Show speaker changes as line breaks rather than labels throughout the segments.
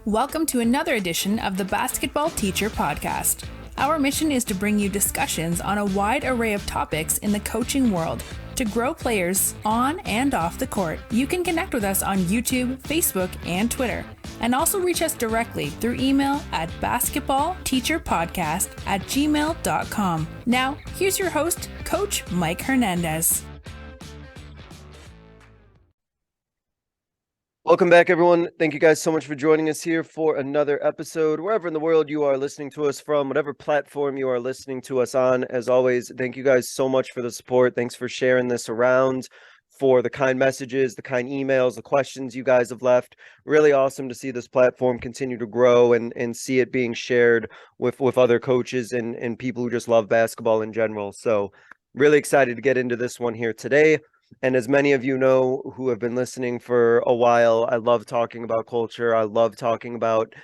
Welcome to another edition of the Basketball Teacher Podcast. Our mission is to bring you discussions on a wide array of topics in the coaching world to grow players on and off the court. You can connect with us on YouTube, Facebook, and Twitter, and also reach us directly through email at basketballteacherpodcast@gmail.com. Now, here's your host, Coach Mike Hernandez.
Welcome back, everyone. Thank you guys so much for joining us here for another episode, wherever in the world you are listening to us from, whatever platform you are listening to us on. As always, thank you guys so much for the support. Thanks for sharing this around, for the kind messages, the kind emails, the questions you guys have left. Really awesome to see this platform continue to grow and see it being shared with other coaches and people who just love basketball in general. So really excited to get into this one here today. And as many of you know who have been listening for a while, I love talking about culture. I love talking about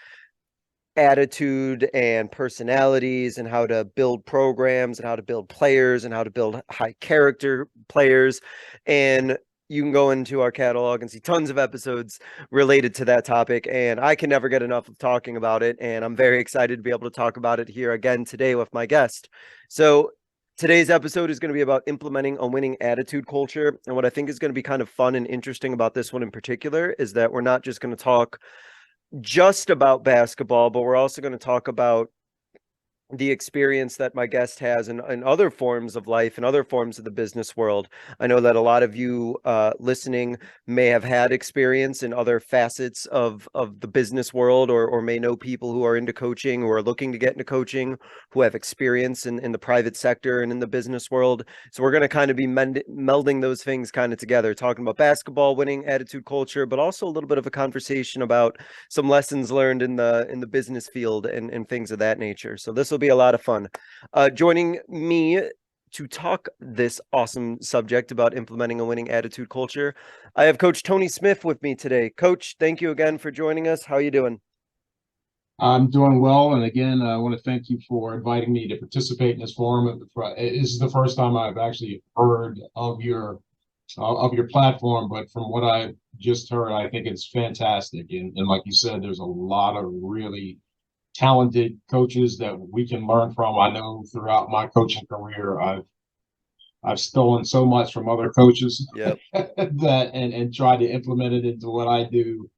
attitude and personalities and how to build programs and how to build players and how to build high character players. And you can go into our catalog and see tons of episodes related to that topic. And I can never get enough of talking about it. And I'm very excited to be able to talk about it here again today with my guest. So today's episode is going to be about implementing a winning attitude culture. And what I think is going to be kind of fun and interesting about this one in particular is that we're not just going to talk just about basketball, but we're also going to talk about the experience that my guest has in other forms of life and other forms of the business world. I know that a lot of you listening may have had experience in other facets of the business world or may know people who are into coaching or are looking to get into coaching who have experience in the private sector and in the business world. So we're going to kind of be melding those things kind of together, talking about basketball, winning attitude culture, but also a little bit of a conversation about some lessons learned in the business field and things of that nature. So this will be a lot of fun. Joining me to talk this awesome subject about implementing a winning attitude culture, I have Coach Tony Smith with me today. Coach, thank you again for joining us. How are you doing?
I'm doing well, and again, I want to thank you for inviting me to participate in this forum. This is the first time I've actually heard of your platform, but from what I just heard, I think it's fantastic. And like you said, there's a lot of really talented coaches that we can learn from. I know throughout my coaching career, I've stolen so much from other coaches.
Yep.
that and tried to implement it into what I do.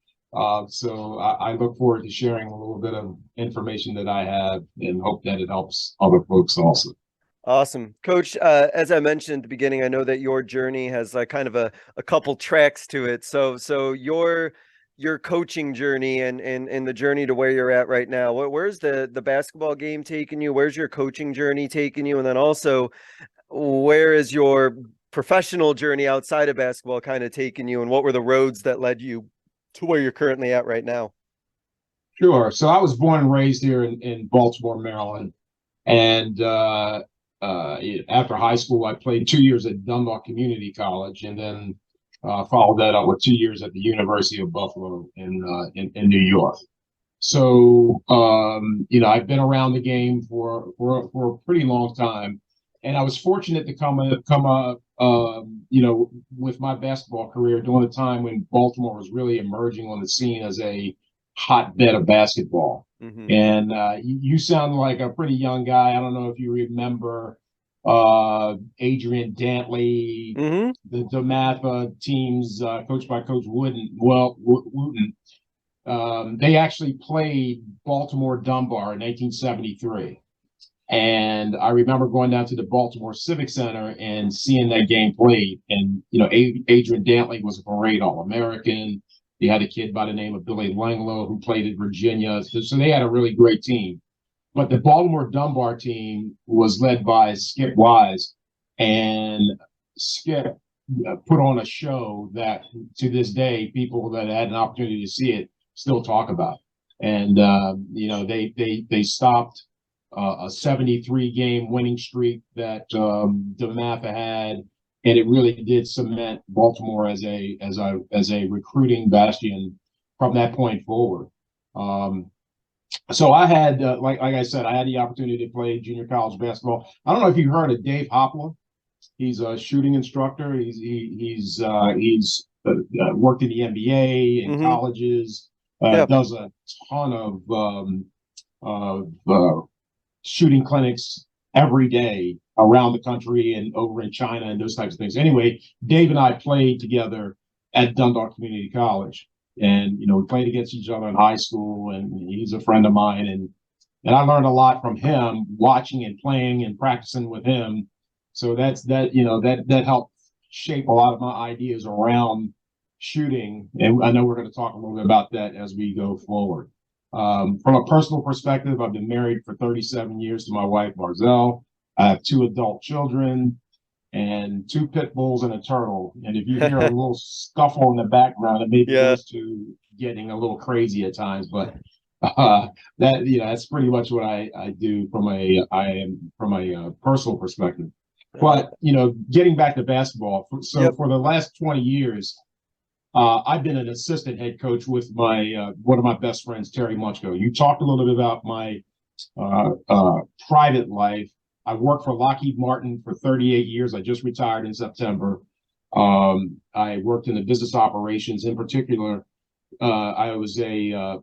So I look forward to sharing a little bit of information that I have and hope that it helps other folks also.
Awesome. Coach, as I mentioned at the beginning, I know that your journey has like kind of a couple tracks to it. So your coaching journey and the journey to where you're at right now, where's the basketball game taking you? Where's your coaching journey taking you? And then also, where is your professional journey outside of basketball kind of taking you? And what were the roads that led you to where you're currently at right now?
Sure. So I was born and raised here in Baltimore, Maryland. And after high school, I played 2 years at Dunbar Community College, and then followed that up with 2 years at the University of Buffalo in New York. So I've been around the game for a pretty long time, and I was fortunate to come up with my basketball career during a time when Baltimore was really emerging on the scene as a hotbed of basketball. Mm-hmm. And you sound like a pretty young guy. I don't know if you remember Adrian Dantley, mm-hmm. the DeMatha teams coached by Coach Wooten. They actually played Baltimore Dunbar in 1973. And I remember going down to the Baltimore Civic Center and seeing that game played. And, Adrian Dantley was a parade All-American. You had a kid by the name of Billy Langlow who played at Virginia. So they had a really great team. But the Baltimore Dunbar team was led by Skip Wise, and Skip put on a show that to this day, people that had an opportunity to see it still talk about. And, they stopped a 73-game winning streak that DeMatha had. And it really did cement Baltimore as a recruiting bastion from that point forward. So I had, like I said, I had the opportunity to play junior college basketball. I don't know if you heard of Dave Hopla. He's a shooting instructor. He's worked in the NBA and mm-hmm. colleges.
Yep.
does a ton of shooting clinics every day around the country and over in China and those types of things. Anyway, Dave and I played together at Dundalk Community College, and we played against each other in high school, and he's a friend of mine, and I learned a lot from him, watching and playing and practicing with him. So that helped shape a lot of my ideas around shooting, and I know we're going to talk a little bit about that as we go forward. From a personal perspective, I've been married for 37 years to my wife, Barzell. I have 2 adult children and 2 pit bulls and a turtle. And if you hear a little scuffle in the background, it may be those 2 getting a little crazy at times, but that's pretty much what I do from a personal perspective. But getting back to basketball, for the last 20 years, I've been an assistant head coach with my one of my best friends, Terry Munchko. You talked a little bit about my private life. I worked for Lockheed Martin for 38 years. I just retired in September. I worked in the business operations. In particular, I was a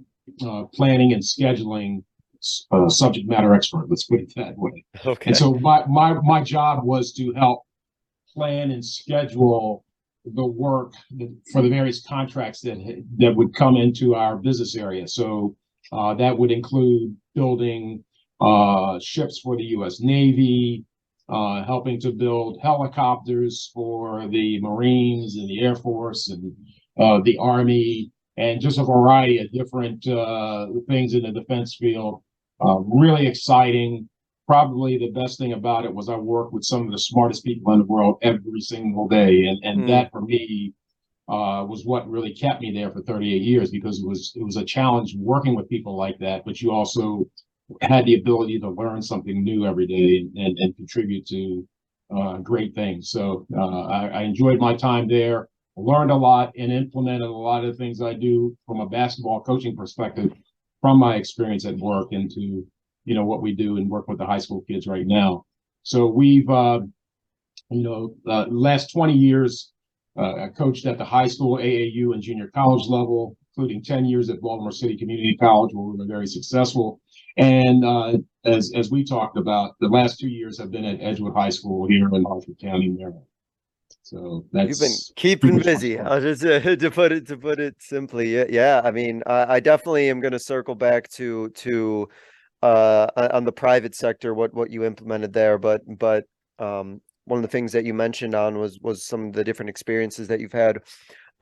planning and scheduling subject matter expert. Let's put it that way.
Okay.
And so my job was to help plan and schedule the work for the various contracts that would come into our business area. So that would include building ships for the U.S. Navy, helping to build helicopters for the Marines and the Air Force and the Army, and just a variety of different things in the defense field. Really exciting. Probably the best thing about it was I worked with some of the smartest people in the world every single day. And that for me was what really kept me there for 38 years, because it was a challenge working with people like that, but you also had the ability to learn something new every day and contribute to great things. So I enjoyed my time there, learned a lot, and implemented a lot of the things I do from a basketball coaching perspective from my experience at work into what we do and work with the high school kids right now. So we've last 20 years I coached at the high school, AAU, and junior college level, including 10 years at Baltimore City Community College, where we were very successful. And as we talked about, the last 2 years have been at Edgewood High School here in Harford County, Maryland. So
you've been keeping busy. I'll just to put it simply. Yeah. I mean, I definitely am going to circle back to on the private sector, what you implemented there, but one of the things that you mentioned on was some of the different experiences that you've had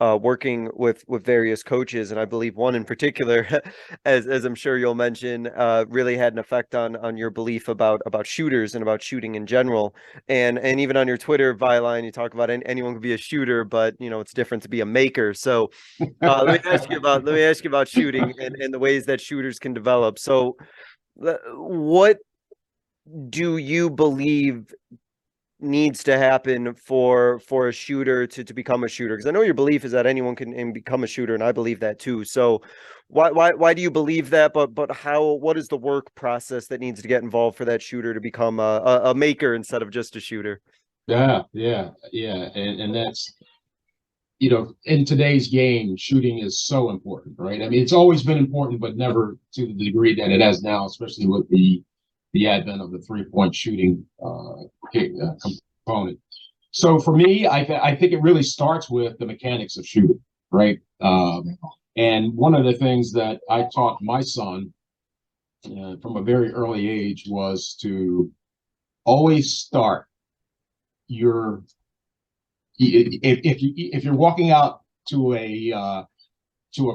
working with various coaches, and I believe one in particular, as I'm sure you'll mention, really had an effect on your belief about shooters and about shooting in general, and even on your Twitter byline, you talk about anyone can be a shooter, but it's different to be a maker. So let me ask you about shooting and the ways that shooters can develop. So what do you believe needs to happen for a shooter to become a shooter? Because I know your belief is that anyone can become a shooter, and I believe that too. So why do you believe that? But what is the work process that needs to get involved for that shooter to become a maker instead of just a shooter?
Yeah. And that's, in today's game, shooting is so important, right? I mean, it's always been important, but never to the degree that it has now, especially with the advent of the 3-point shooting component. So for me, I think it really starts with the mechanics of shooting, right? And one of the things that I taught my son from a very early age was to always start your if you're walking out to a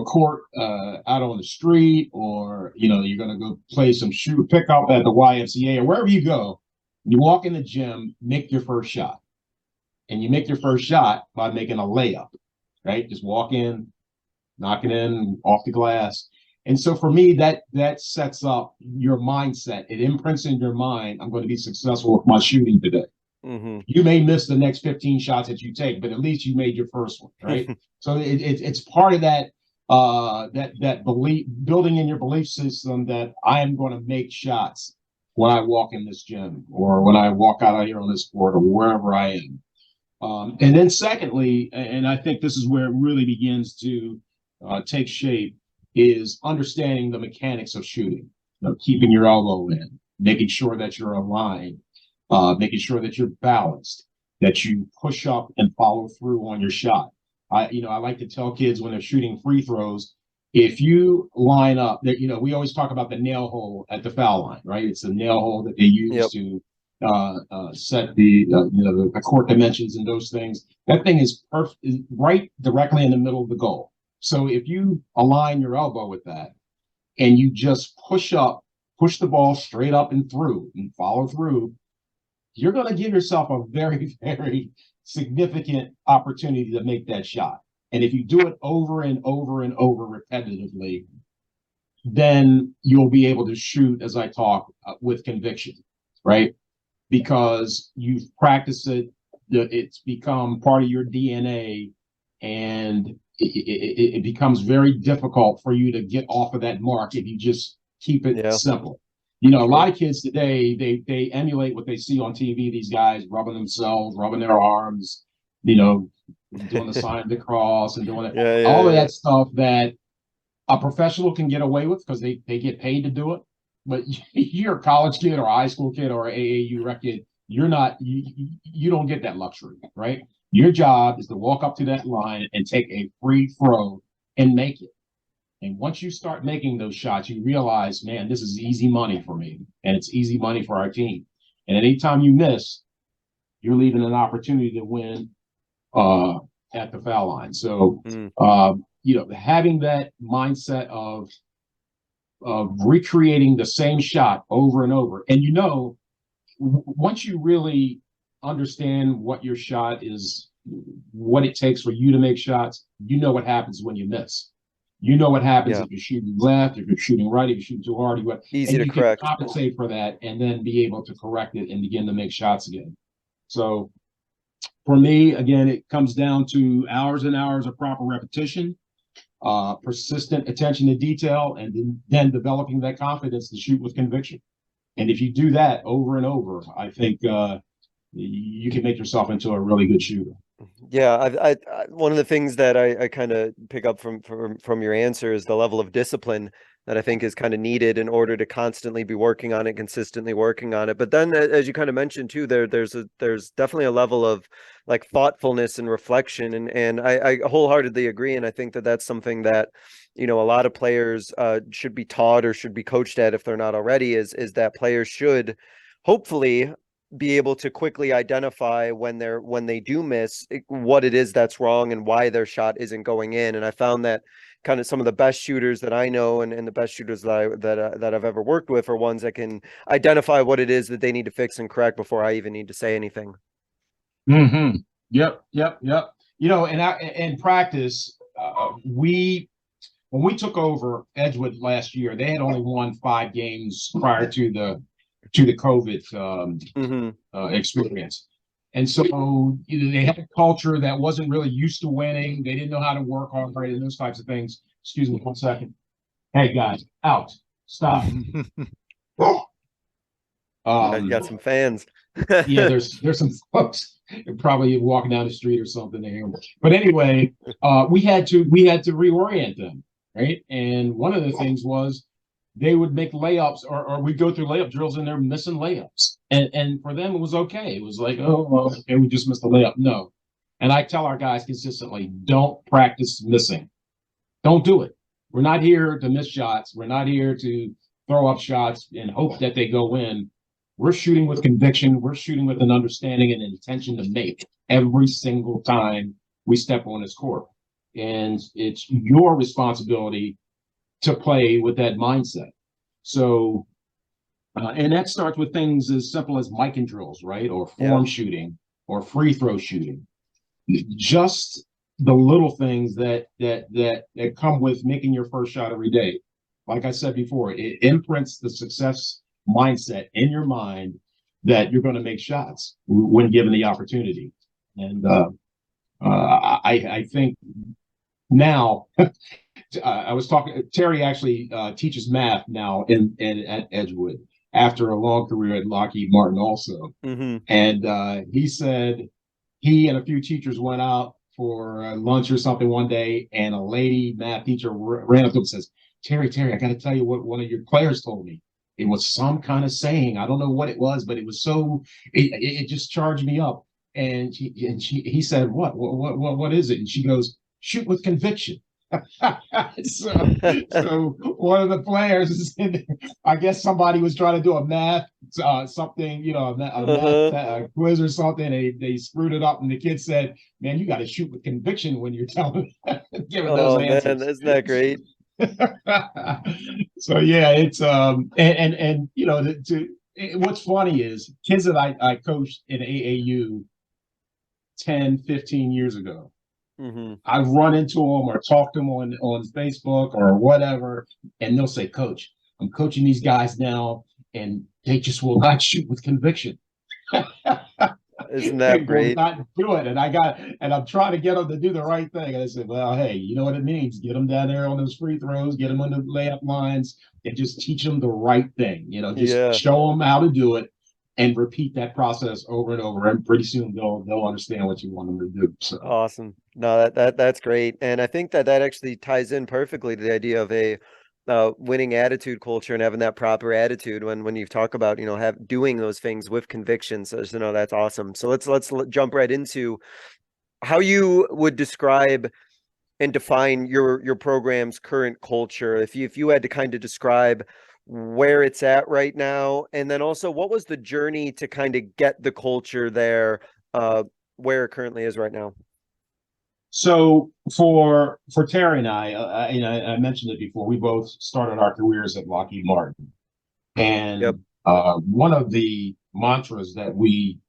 court out on the street, or you're going to go play some pickup at the YMCA or wherever you go, you walk in the gym, make your first shot. And you make your first shot by making a layup, right? Just walk in, knock it in off the glass. And so for me, that sets up your mindset. It imprints in your mind, I'm going to be successful with my shooting today. Mm-hmm. You may miss the next 15 shots that you take, but at least you made your first one, right? So it's part of that that belief, building in your belief system that I am going to make shots when I walk in this gym, or when I walk out here on this court, or wherever I am. And then secondly, and I think this is where it really begins to take shape, is understanding the mechanics of shooting, keeping your elbow in, making sure that you're aligned, making sure that you're balanced, that you push up and follow through on your shot. I like to tell kids when they're shooting free throws, if you line up, that we always talk about the nail hole at the foul line, right? It's the nail hole that they use to set the court dimensions and those things. That thing is perfect, right directly in the middle of the goal. So if you align your elbow with that and you just push the ball straight up and through and follow through, you're going to give yourself a very, very significant opportunity to make that shot. And if you do it over and over and over repetitively, then you'll be able to shoot, as I talk, with conviction, right? Because you've practiced it, it's become part of your DNA, and it becomes very difficult for you to get off of that mark if you just keep it simple. A lot of kids today, they emulate what they see on TV, these guys rubbing themselves, rubbing their arms, doing the sign of the cross and doing all of that stuff that a professional can get away with because they get paid to do it. But you're a college kid or a high school kid or a AAU rec kid, you don't get that luxury, right? Your job is to walk up to that line and take a free throw and make it. And once you start making those shots, you realize, man, this is easy money for me, and it's easy money for our team. And anytime you miss, you're leaving an opportunity to win at the foul line. So, having that mindset of recreating the same shot over and over, and once you really understand what your shot is, what it takes for you to make shots, what happens when you miss. What happens if you're shooting left, if you're shooting right, if you're shooting too hard.
Easy to correct.
Can compensate for that and then be able to correct it and begin to make shots again. So for me, again, it comes down to hours and hours of proper repetition, persistent attention to detail, and then developing that confidence to shoot with conviction. And if you do that over and over, I think you can make yourself into a really good shooter.
Yeah, I one of the things that I kind of pick up from your answer is the level of discipline that I think is kind of needed in order to constantly be working on it, consistently working on it. But then, as you kind of mentioned too, there's definitely a level of like thoughtfulness and reflection, and I wholeheartedly agree. And I think that that's something that a lot of players should be taught or should be coached at if they're not already. Is that players should hopefully be able to quickly identify when they do miss what it is that's wrong and why their shot isn't going in. And I found that kind of some of the best shooters that I know and the best shooters that I've ever worked with are ones that can identify what it is that they need to fix and correct before I even need to say anything.
Mm-hmm. Yep. In practice, when we took over Edgewood last year, they had only won 5 games prior to the COVID experience. And so they had a culture that wasn't really used to winning. They didn't know how to work hard and those types of things. Excuse me 1 second. Hey guys, out. Stop.
You got some fans.
Yeah, there's some folks probably walking down the street or something there. But anyway, we had to reorient them, right? And one of the things was they would make layups or we'd go through layup drills and they're missing layups. And for them, it was okay. It was like, oh, well, okay, we just missed a layup. No. And I tell our guys consistently, don't practice missing. Don't do it. We're not here to miss shots. We're not here to throw up shots and hope that they go in. We're shooting with conviction. We're shooting with an understanding and intention to make every single time we step on this court. And it's your responsibility to play with that mindset. So, and that starts with things as simple as mic and drills, right? Or form shooting or free throw shooting. Just the little things that come with making your first shot every day. Like I said before, it imprints the success mindset in your mind that you're going to make shots when given the opportunity. And I think now I was talking. Terry actually teaches math now at Edgewood after a long career at Lockheed Martin, also. Mm-hmm. And he said he and a few teachers went out for lunch or something one day, and a lady math teacher ran up to him and says, Terry, I got to tell you what one of your players told me. It was some kind of saying. I don't know what it was, but it was it just charged me up. And he said, what is it? And she goes, shoot with conviction. so one of the players, I guess somebody was trying to do a math something, a math quiz or something. They screwed it up, and the kid said, "Man, you got to shoot with conviction when you're telling giving those answers."
Man, isn't that great?
So yeah, it's what's funny is kids that I coached in AAU 10, 15 years ago.
Mm-hmm.
I've run into them or talked to them on Facebook or whatever, and they'll say, "Coach, I'm coaching these guys now, and they just will not shoot with conviction."
Isn't that great?
Will not do it, and I'm trying to get them to do the right thing. And I said, "Well, hey, you know what it means? Get them down there on those free throws, get them on the layup lines, and just teach them the right thing. Just show them how to do it." And repeat that process over and over, and pretty soon they'll understand what you want them to do. So
awesome. No, that's great, and I think that actually ties in perfectly to the idea of a winning attitude culture and having that proper attitude when you talk about doing those things with conviction. So that's awesome. So let's jump right into how you would describe and define your program's current culture. If you had to kind of describe where it's at right now, and then also what was the journey to kind of get the culture there where it currently is right now.
So for Terry and I mentioned it before, we both started our careers at Lockheed Martin, and one of the mantras that we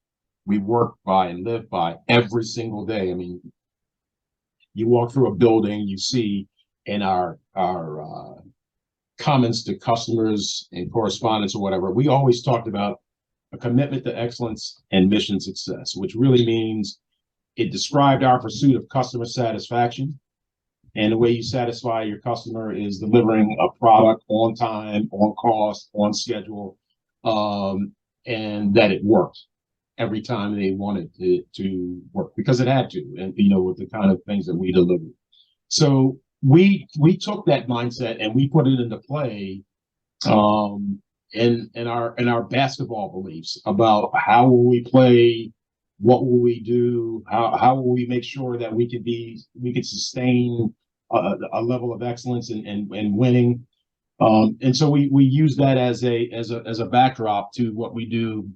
work by and live by every single day. I mean, you walk through a building, you see in our comments to customers and correspondence or whatever, we always talked about a commitment to excellence and mission success, which really means it described our pursuit of customer satisfaction. And the way you satisfy your customer is delivering a product on time, on cost, on schedule, and that it worked every time they wanted it to work, because it had to, and with the kind of things that we delivered. So we took that mindset and we put it into play in our basketball beliefs about how will we play, what will we do, how will we make sure that we could sustain a level of excellence and winning, and so we use that as a backdrop to what we do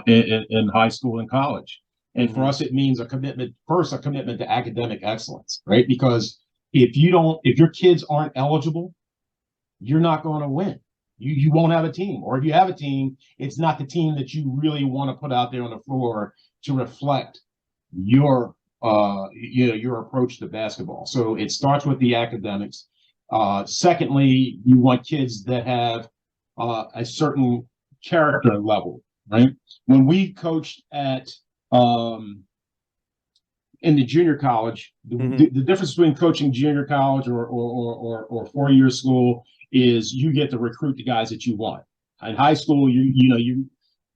in high school and college. And for us, it means a commitment to academic excellence, right? Because if your kids aren't eligible, you're not going to win. You won't have a team, or if you have a team, it's not the team that you really want to put out there on the floor to reflect your approach to basketball. So it starts with the academics. Secondly, you want kids that have a certain character level, right? When we coached at in the junior college, the difference between coaching junior college or 4-year school is you get to recruit the guys that you want. In high school,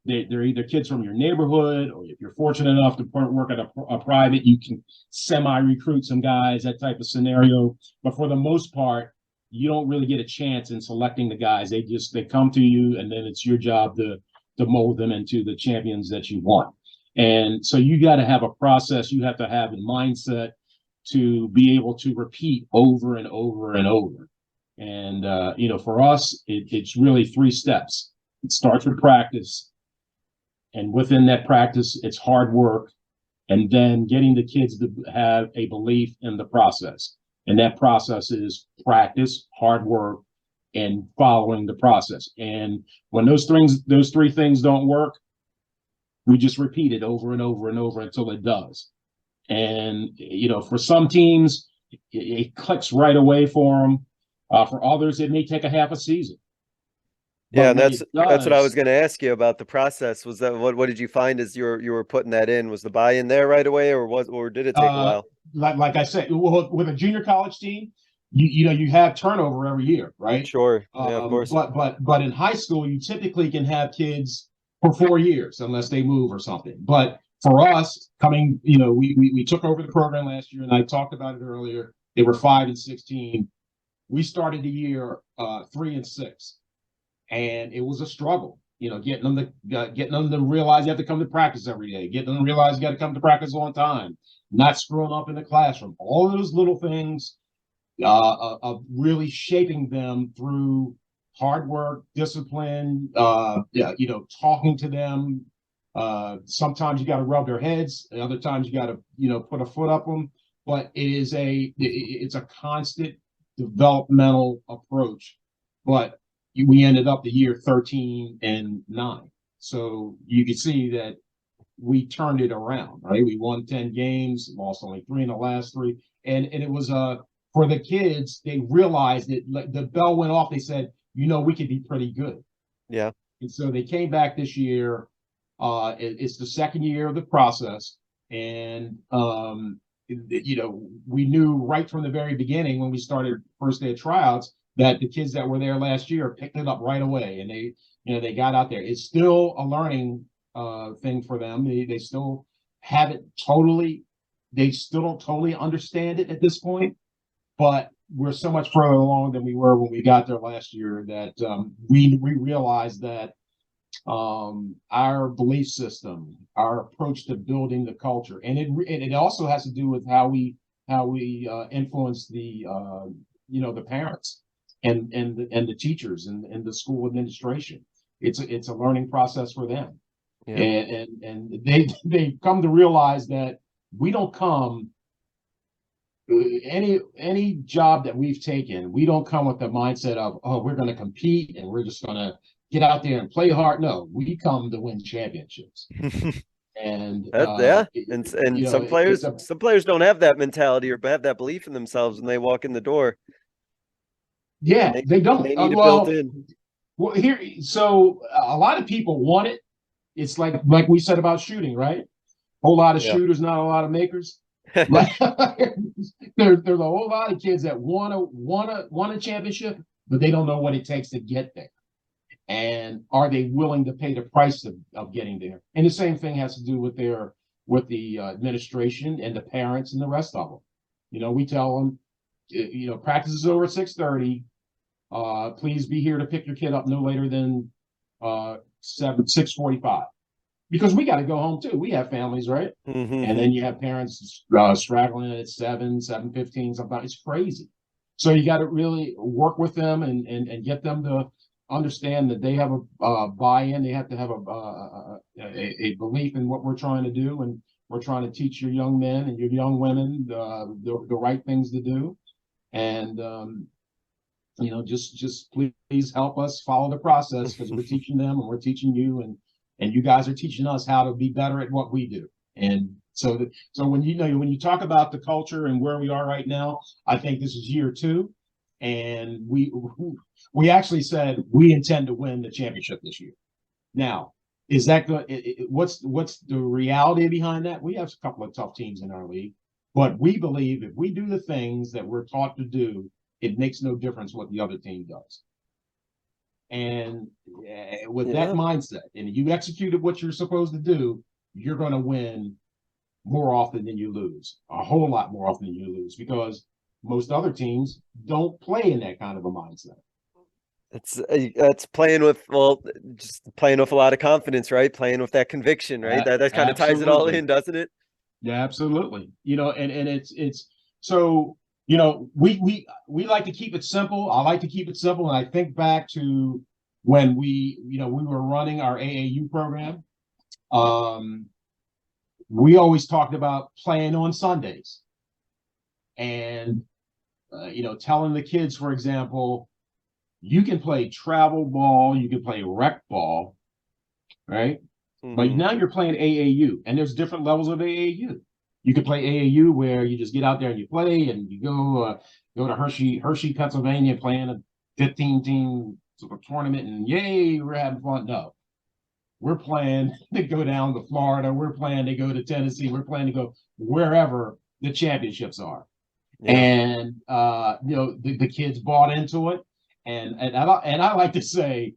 they're either kids from your neighborhood, or if you're fortunate enough to work at a private, you can semi-recruit some guys, that type of scenario. But for the most part, you don't really get a chance in selecting the guys. They come to you, and then it's your job to mold them into the champions that you want. And so you got to have a process. You have to have a mindset to be able to repeat over and over and over. And, for us, it's really 3 steps. It starts with practice. And within that practice, it's hard work. And then getting the kids to have a belief in the process. And that process is practice, hard work, and following the process. And when those 3 things don't work, we just repeat it over and over and over until it does. And, for some teams, it clicks right away for them. For others, it may take a half a season.
Yeah, and that's what I was going to ask you about the process. Was that what did you find as you were putting that in? Was the buy-in there right away, or did it take a while?
Like I said, with a junior college team, you have turnover every year, right?
Sure, yeah, of course.
But in high school, you typically can have kids for 4 years unless they move or something. But for us, we took over the program last year, and I talked about it earlier. They were 5 and 16. we started the year 3-6, and it was a struggle. Getting them to realize you have to come to practice every day, getting them to realize you got to come to practice on time, not screwing up in the classroom. All of those little things of really shaping them through hard work, discipline, talking to them. Sometimes you got to rub their heads, and other times you got to, put a foot up them. But it's a constant developmental approach. But we ended up the year 13-9. So you can see that we turned it around, right? We won 10 games, lost only 3 in the last 3. And it was for the kids, they realized it, like the bell went off. They said, we could be pretty good.
Yeah.
And so they came back this year. It's the second year of the process. And, we knew right from the very beginning when we started first day of tryouts that the kids that were there last year picked it up right away. And they got out there. It's still a learning thing for them. They still haven't totally, they still don't totally understand it at this point. But we're so much further along than we were when we got there last year that we realized that our belief system, our approach to building the culture, and it also has to do with how we influence the parents and the teachers and the school administration. It's a learning process for them,
Yeah.
and they come to realize that we don't come. Any job that we've taken, we don't come with the mindset of, oh, we're going to compete and we're just going to get out there and play hard. No, we come to win championships. And
and some players don't have that mentality or have that belief in themselves when they walk in the door.
Yeah, they don't.
They need it built in.
Well, so a lot of people want it. It's like we said about shooting, right? Whole lot of shooters, not a lot of makers. Like, there's a whole lot of kids that want a championship, but they don't know what it takes to get there. And are they willing to pay the price of getting there? And the same thing has to do with the administration and the parents and the rest of them. We tell them, practice is over at 6:30. Please be here to pick your kid up no later than 6:45. Because we got to go home too. We have families, right?
Mm-hmm.
And then you have parents straggling at 7:15. Sometimes it's crazy. So you got to really work with them and get them to understand that they have a buy-in. They have to have a belief in what we're trying to do, and we're trying to teach your young men and your young women the right things to do. And just please help us follow the process, because we're teaching them and we're teaching you, and you guys are teaching us how to be better at what we do. And so when you talk about the culture and where we are right now, I think this is year 2, and we actually said we intend to win the championship this year. Now, is that good? What's the reality behind that? We have a couple of tough teams in our league, but we believe if we do the things that we're taught to do, it makes no difference what the other team does. And with that mindset, and you executed what you're supposed to do, you're going to win more often than you lose, a whole lot more often than you lose, because most other teams don't play in that kind of a mindset.
It's playing with just playing with a lot of confidence, right? Playing with that conviction, right? That kind of ties it all in, doesn't it?
Yeah, absolutely. And it's so. We like to keep it simple. I like to keep it simple. And I think back to when we were running our AAU program. We always talked about playing on Sundays and, telling the kids, for example, you can play travel ball, you can play rec ball, right? Mm-hmm. But now you're playing AAU, and there's different levels of AAU. You could play AAU where you just get out there and you play, and you go to Hershey, Pennsylvania, playing a 15-team tournament, and yay, we're having fun. No, we're playing to go down to Florida. We're playing to go to Tennessee. We're playing to go wherever the championships are. Yeah. And the kids bought into it, and I like to say,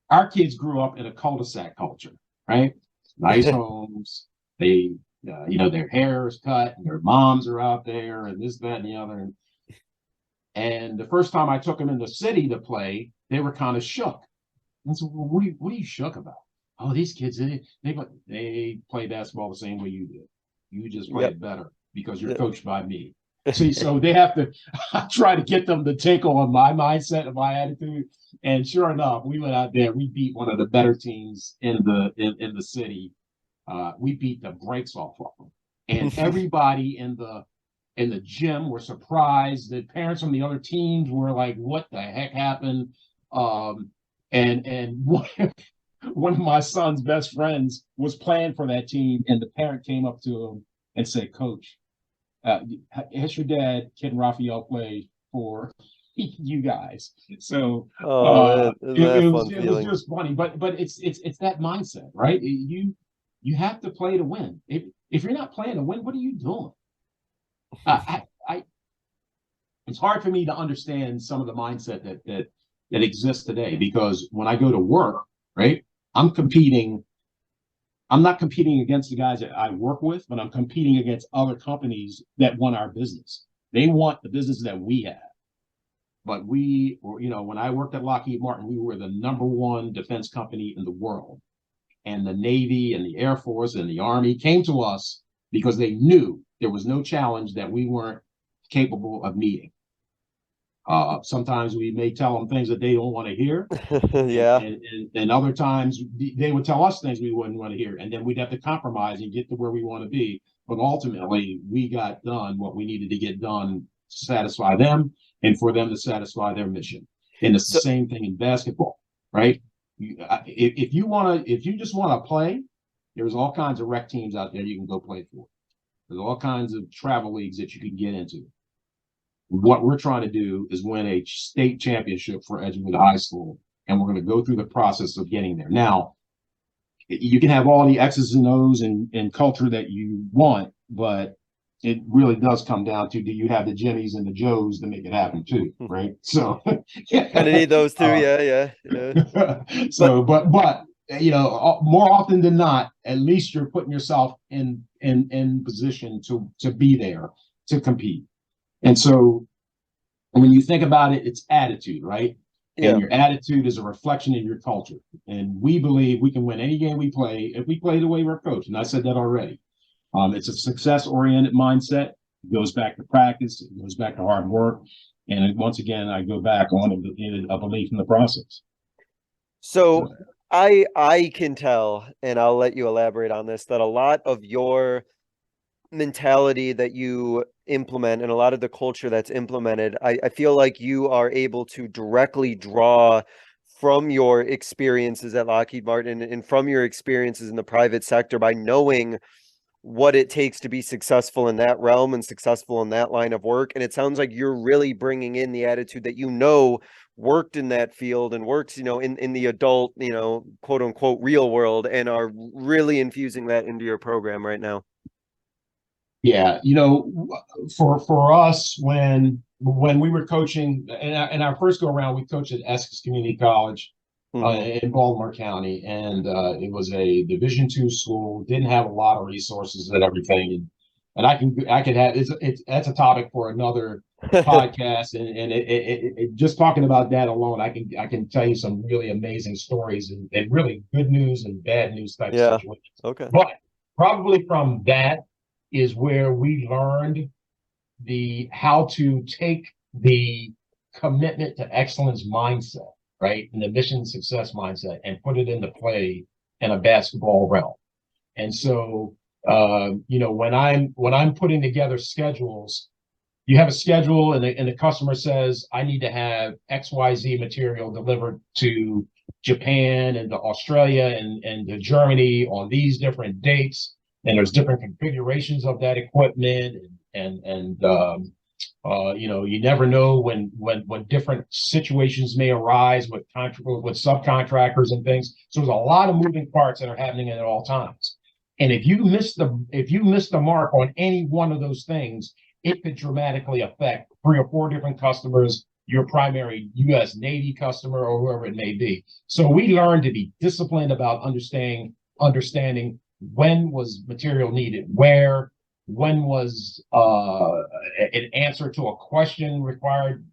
our kids grew up in a cul-de-sac culture, right? Nice homes. They their hair is cut and their moms are out there and this, that, and the other. And the first time I took them in the city to play, they were kind of shook. And so, well, what are you shook about? Oh, these kids, they play basketball the same way you do. You just play it better because you're coached by me. See, so they have to try to get them to take on my mindset and my attitude. And sure enough, we went out there. We beat one of the better teams in the city. We beat the brakes off of them, and everybody in the gym were surprised. The parents from the other teams were like, "What the heck happened?" And one of my son's best friends was playing for that team, and the parent came up to him and said, "Coach, has your dad, Kid Raphael, play for you guys?" So it was just funny, but it's that mindset, right? You have to play to win. If you're not playing to win, what are you doing? It's hard for me to understand some of the mindset that exists today, because when I go to work, right, I'm not competing against the guys that I work with, but I'm competing against other companies that want our business. They want the business that we have. But we were, when I worked at Lockheed Martin, we were the #1 defense company in the world. And the Navy and the Air Force and the Army came to us because they knew there was no challenge that we weren't capable of meeting. Sometimes we may tell them things that they don't want to hear.
Yeah.
And other times they would tell us things we wouldn't want to hear. And then we'd have to compromise and get to where we want to be. But ultimately, we got done what we needed to get done to satisfy them and for them to satisfy their mission. And it's the same thing in basketball, right? If you just want to play, there's all kinds of rec teams out there you can go play for. There's all kinds of travel leagues that you can get into. What we're trying to do is win a state championship for Edgewood High School, and we're going to go through the process of getting there. Now, you can have all the X's and O's and culture that you want, but it really does come down to, do you have the Jimmies and the Joes to make it happen too, right? So
kind of need those too, yeah.
So, but more often than not, at least you're putting yourself in position to be there to compete. And so when you think about it, it's attitude, right? Yeah. And your attitude is a reflection of your culture. And we believe we can win any game we play if we play the way we're coached. And I said that already. It's a success-oriented mindset. It goes back to practice. It goes back to hard work. And once again, I go back on a belief in the process.
So I can tell, and I'll let you elaborate on this, that a lot of your mentality that you implement and a lot of the culture that's implemented, I feel like you are able to directly draw from your experiences at Lockheed Martin and from your experiences in the private sector by knowing what it takes to be successful in that realm and successful in that line of work. And it sounds like you're really bringing in the attitude that worked in that field and works, in the adult, quote unquote, real world, and are really infusing that into your program right now.
Yeah, for us, when we were coaching, and our first go around, we coached at Essex Community College in Baltimore County, and it was a Division II school. Didn't have a lot of resources and everything, and I could have that's a topic for another podcast, and it just talking about that alone, I can tell you some really amazing stories and really good news and bad news type situations.
Okay,
but probably from that is where we learned how to take the commitment to excellence mindset, right, and the mission success mindset, and put it into play in a basketball realm. And so, when I'm putting together schedules, you have a schedule, and the customer says, I need to have XYZ material delivered to Japan and to Australia and to Germany on these different dates. And there's different configurations of that equipment, and you never know when different situations may arise with subcontractors and things. So there's a lot of moving parts that are happening at all times. And if you miss the mark on any one of those things, it could dramatically affect 3 or 4 different customers, your primary U.S. Navy customer, or whoever it may be. So we learned to be disciplined about understanding when was material needed, where, when was an answer to a question required,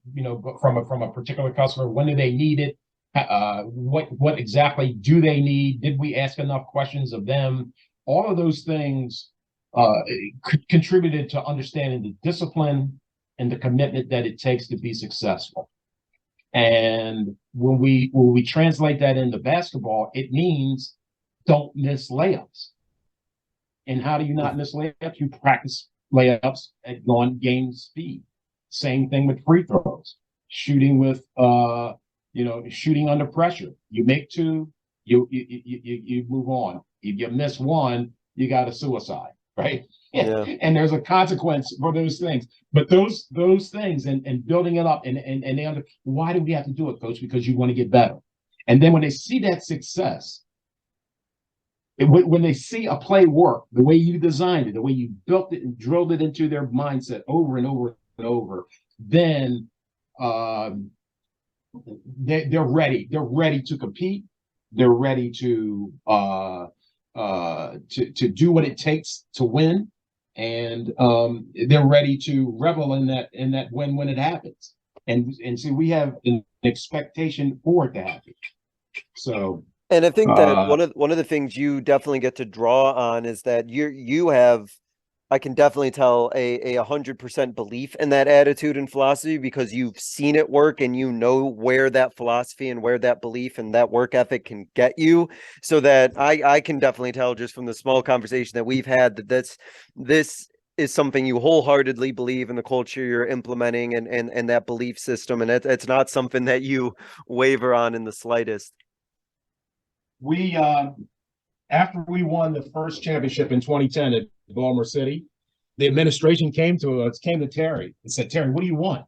from a particular customer? When do they need it? What exactly do they need? Did we ask enough questions of them? All of those things contributed to understanding the discipline and the commitment that it takes to be successful. And when we translate that into basketball, it means don't miss layups. And how do you not miss layups? You practice layups at on game speed. Same thing with free throws, shooting with shooting under pressure. You make two, you move on. If you miss one, you got a suicide, right?
Yeah.
And there's a consequence for those things. But those things and building it up and they why do we have to do it, coach? Because you want to get better. And then when they see that success, when they see a play work, the way you designed it, the way you built it and drilled it into their mindset over and over and over, then they're ready. They're ready to compete. They're ready to do what it takes to win, and they're ready to revel in that win when it happens. And so we have an expectation for it to happen. So.
And I think that one of the things you definitely get to draw on is that you have, I can definitely tell, a 100% belief in that attitude and philosophy, because you've seen it work and you know where that philosophy and where that belief and that work ethic can get you. So that I can definitely tell just from the small conversation that we've had that this is something you wholeheartedly believe in, the culture you're implementing and that belief system. And it's not something that you waver on in the slightest.
We after we won the first championship in 2010 at Baltimore City, the administration came to Terry and said, "Terry, what do you want?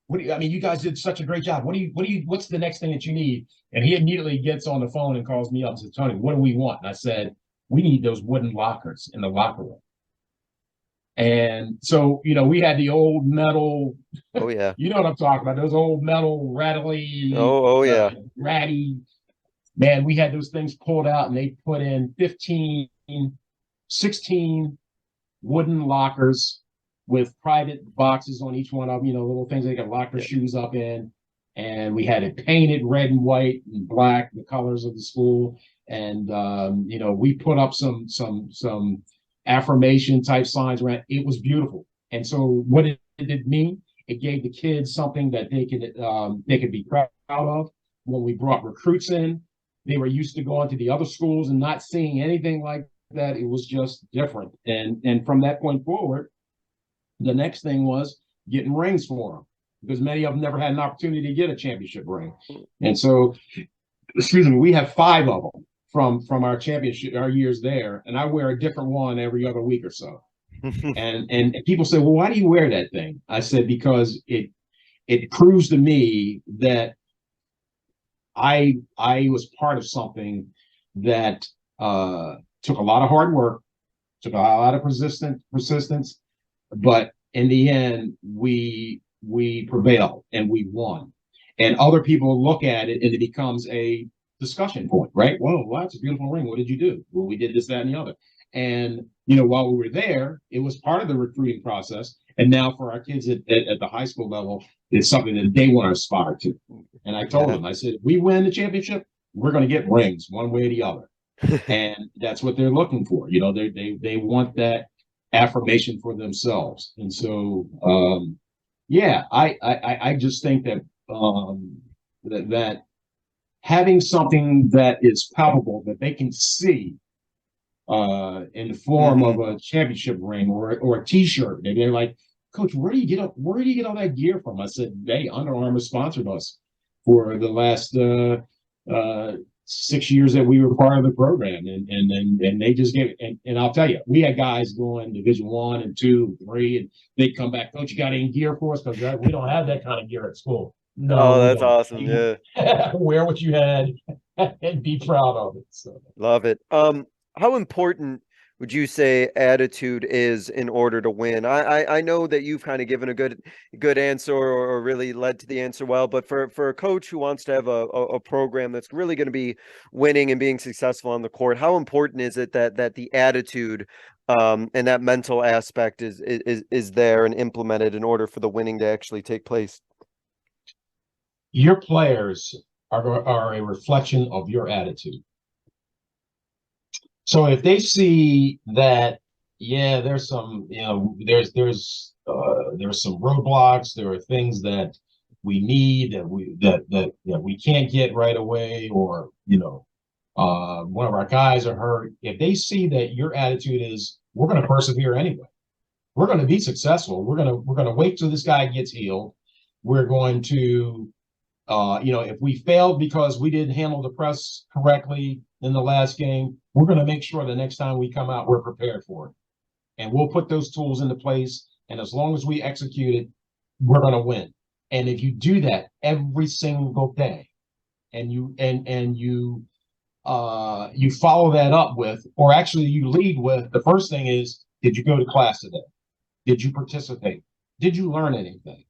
You guys did such a great job. What's the next thing that you need?" And he immediately gets on the phone and calls me up and says, "Tony, what do we want?" And I said, "We need those wooden lockers in the locker room." And so, we had the old metal.
Oh yeah.
You know what I'm talking about? Those old metal rattly.
Oh yeah.
Ratty. Man, we had those things pulled out and they put in 16 wooden lockers with private boxes on each one of them, little things they could lock their shoes up in. And we had it painted red and white and black, the colors of the school. And, we put up some affirmation type signs around. It was beautiful. And so what did it mean? It gave the kids something that they could be proud of. When we brought recruits in, they were used to going to the other schools and not seeing anything like that. It was just different. And from that point forward, the next thing was getting rings for them, because many of them never had an opportunity to get a championship ring. And so, we have 5 of them from our championship, our years there. And I wear a different one every other week or so. and people say, "Well, why do you wear that thing?" I said, because it proves to me that I was part of something that took a lot of hard work, took a lot of persistence, but in the end, we prevailed and we won. And other people look at it and it becomes a discussion point, right? Whoa, that's a beautiful ring. What did you do? Well, we did this, that, and the other. And while we were there, it was part of the recruiting process. And now for our kids at the high school level, it's something that they want to aspire to. And I told them, I said, if we win the championship, we're going to get rings one way or the other. And that's what they're looking for. They want that affirmation for themselves. And so, I just think that that having something that is palpable, that they can see in the form of a championship ring or a T-shirt, and they're like, "Coach, where do you get all that gear from?" I said, "Hey, Under Armour sponsored us for the last 6 years that we were part of the program, and they just gave it." And I'll tell you, we had guys going Division 1 and 2, 3, and they'd come back, "Coach, you got any gear for us? Because we don't have that kind of gear at school." No,
oh, that's awesome. Yeah.
Wear what you had and be proud of it. So
love it. How important would you say attitude is in order to win? I know that you've kind of given a good answer or really led to the answer well, but for a coach who wants to have a program that's really going to be winning and being successful on the court, how important is it that the attitude And that mental aspect is there and implemented in order for the winning to actually take place.
Your players are a reflection of your attitude. So if they see that, yeah, there's some, there's some roadblocks, there are things that we need that we can't get right away, or one of our guys are hurt. If they see that your attitude is, we're going to persevere anyway, we're going to be successful. We're going to wait till this guy gets healed. We're going to, if we failed because we didn't handle the press correctly in the last game, we're going to make sure the next time we come out, we're prepared for it. And we'll put those tools into place. And as long as we execute it, we're going to win. And if you do that every single day, and you follow that up with, or actually you lead with, the first thing is, did you go to class today? Did you participate? Did you learn anything?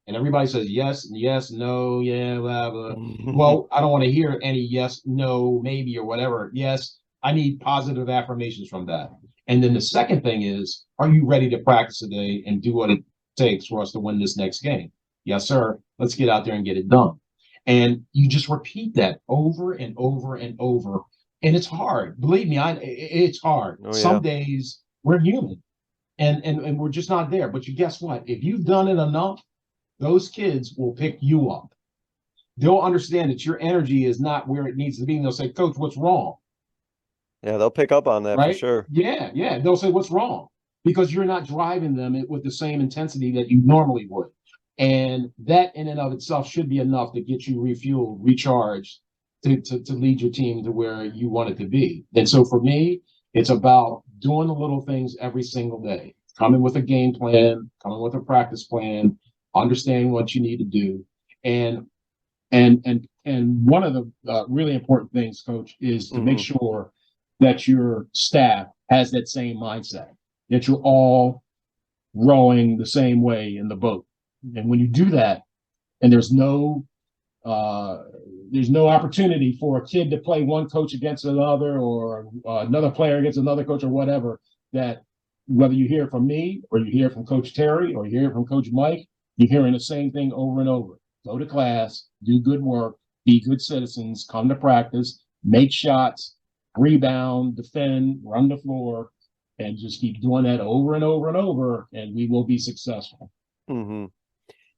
And everybody says yes, no, yeah, blah, blah. Well, I don't want to hear any yes, no, maybe, or whatever. Yes, I need positive affirmations from that. And then the second thing is, are you ready to practice today and do what it takes for us to win this next game? Yes, sir. Let's get out there and get it done. And you just repeat that over and over and over. And it's hard. Believe me, it's hard.
Oh, yeah.
Some days we're human and we're just not there. But you guess what? If you've done it enough, those kids will pick you up. They'll understand that your energy is not where it needs to be. And they'll say, Coach, what's wrong?
Yeah, they'll pick up on that, right? For sure.
Yeah. They'll say, what's wrong? Because you're not driving them with the same intensity that you normally would. And that in and of itself should be enough to get you refueled, recharged, to lead your team to where you want it to be. And so for me, it's about doing the little things every single day, coming with a game plan, coming with a practice plan, understanding what you need to do. And one of the really important things, Coach, is to make sure that your staff has that same mindset, that you're all rowing the same way in the boat. And when you do that, and there's no opportunity for a kid to play one coach against another, or another player against another coach, or whatever, that whether you hear it from me, or you hear it from Coach Terry, or you hear it from Coach Mike, you're hearing the same thing over and over. Go to class, do good work, be good citizens, come to practice, make shots, rebound, defend, run the floor, and just keep doing that over and over and over, and we will be successful.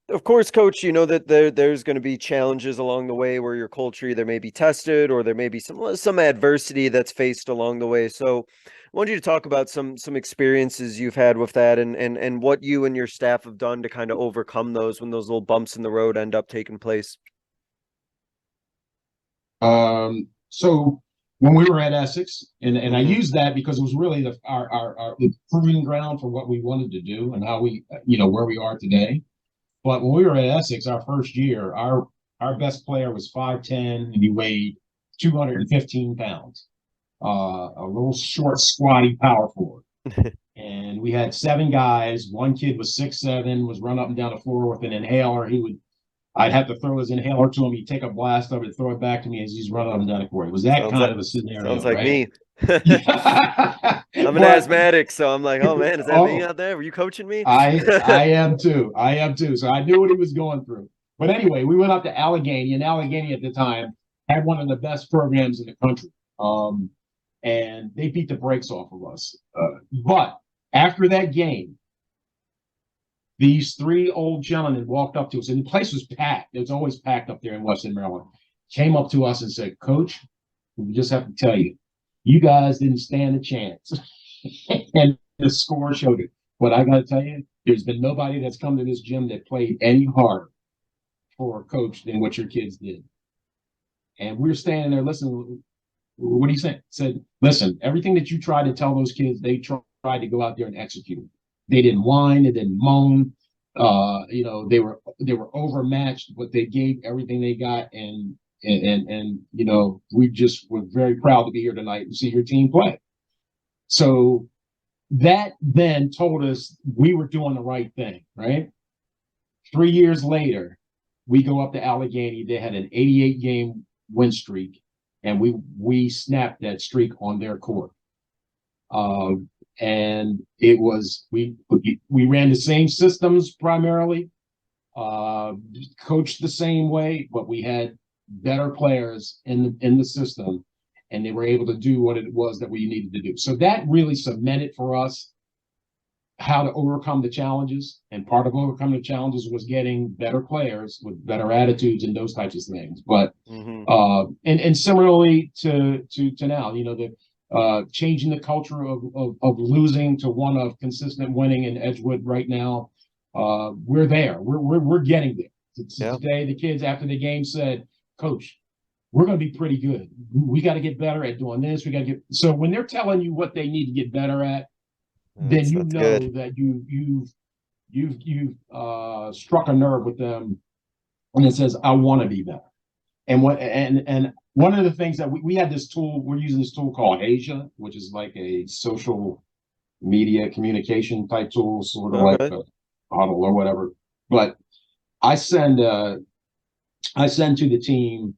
Of course, Coach, you know that there's going to be challenges along the way where your culture either may be tested, or there may be some adversity that's faced along the way. So I want you to talk about some experiences you've had with that, and what you and your staff have done to kind of overcome those when those little bumps in the road end up taking place.
So when we were at Essex, and I use that because it was really our proving ground for what we wanted to do and how we, where we are today. But when we were at Essex, our first year, our best player was 5'10", and he weighed 215 pounds. A little short, squatty power forward. And we had 7 guys. One kid was 6'7", was run up and down the floor with an inhaler. I'd have to throw his inhaler to him. He'd take a blast of it, throw it back to me as he's running up and down the court. It was that kind of a scenario.
Sounds like
right?
me. I'm an asthmatic, so I'm like, oh man, is that me out there? Were you coaching me?
I am too. So I knew what he was going through. But anyway, we went up to Allegheny, and Allegheny at the time had one of the best programs in the country. And they beat the brakes off of us. But after that game, these 3 old gentlemen walked up to us, and the place was packed. It was always packed up there in Western Maryland. Came up to us and said, Coach, we just have to tell you, you guys didn't stand a chance. And the score showed it. But I got to tell you, there's been nobody that's come to this gym that played any harder for a coach than what your kids did. And we're standing there listening. What do you say? Said, listen, everything that you tried to tell those kids, they tried to go out there and execute. They didn't whine, they didn't moan. They were overmatched, but they gave everything they got, and we just were very proud to be here tonight and see your team play. So that then told us we were doing the right thing, right? 3 years later, we go up to Allegheny. They had an 88-game win streak, and we snapped that streak on their court. And it was, we ran the same systems primarily, coached the same way, but we had better players in the system, and they were able to do what it was that we needed to do. So that really cemented for us how to overcome the challenges. And part of overcoming the challenges was getting better players with better attitudes and those types of things. But and similarly to now, the changing the culture of losing to one of consistent winning in Edgewood right now. We're there. We're getting there. Today, the kids after the game said, "Coach, we're going to be pretty good. We got to get better at doing this. We got to get." So when they're telling you what they need to get better at, then you know that you've struck a nerve with them, and it says, "I want to be better." And one of the things that we had this tool, we're using this tool called Asia, which is like a social media communication type tool, sort of like a Huddle or whatever. But I send to the team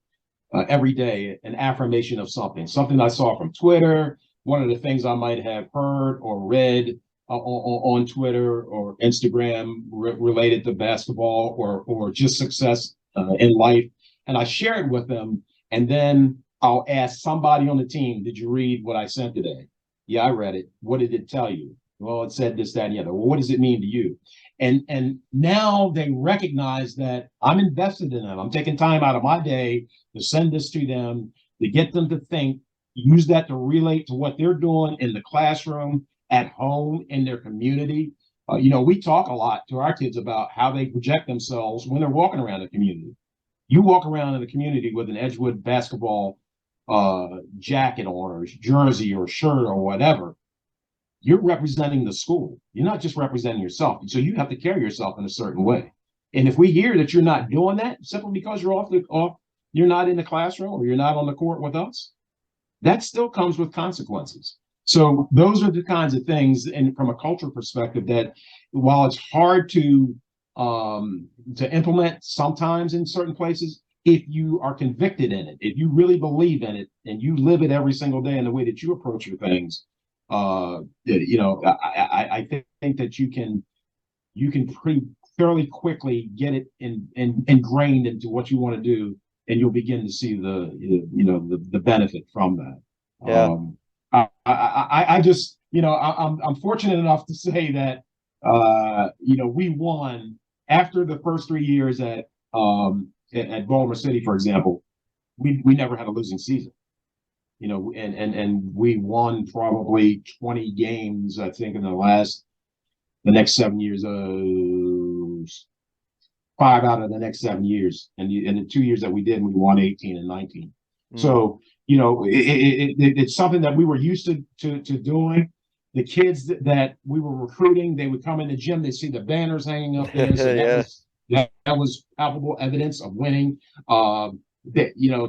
every day an affirmation of something I saw from Twitter, one of the things I might have heard or read on Twitter or Instagram related to basketball or just success in life. And I share it with them. And then I'll ask somebody on the team, "Did you read what I sent today?" "Yeah, I read it." "What did it tell you?" "Well, it said this, that, and the other." "Well, what does it mean to you?" And now they recognize that I'm invested in them. I'm taking time out of my day to send this to them, to get them to think, use that to relate to what they're doing in the classroom, at home, in their community. We talk a lot to our kids about how they project themselves when they're walking around the community. You walk around in the community with an Edgewood basketball jacket on, or jersey or shirt or whatever, you're representing the school. You're not just representing yourself. So you have to carry yourself in a certain way. And if we hear that you're not doing that simply because you're not in the classroom or you're not on the court with us, that still comes with consequences. So those are the kinds of things, and from a culture perspective, that while it's hard to implement sometimes in certain places, if you are convicted in it, if you really believe in it, and you live it every single day in the way that you approach your things, I think that you can pretty fairly quickly get it ingrained into what you want to do, and you'll begin to see the benefit from that.
Yeah.
I just, I'm fortunate enough to say that we won after the first 3 years at Baltimore City, for example. We never had a losing season. And we won probably 20 games, I think, in the next 7 years, 5 out of the next 7 years. And the 2 years that we did, we won 18 and 19. So, it's something that we were used to doing. The kids that we were recruiting, they would come in the gym, they'd see the banners hanging up there. So that was palpable evidence of winning.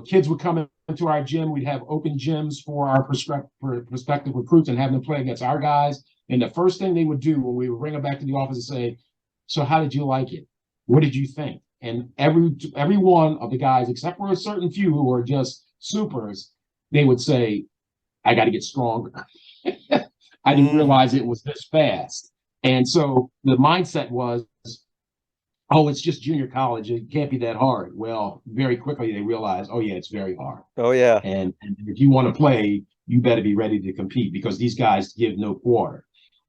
Kids would come into our gym. We'd have open gyms for our prospective recruits and have them play against our guys. And the first thing they would do when we would bring them back to the office and say, "So how did you like it? What did you think?" And every one of the guys, except for a certain few who were just supers, they would say, "I got to get stronger." I didn't realize it was this fast. And so the mindset was, "Oh, it's just junior college. It can't be that hard." Well, very quickly they realized, "Oh yeah, it's very hard."
Oh yeah.
And if you want to play, you better be ready to compete, because these guys give no quarter.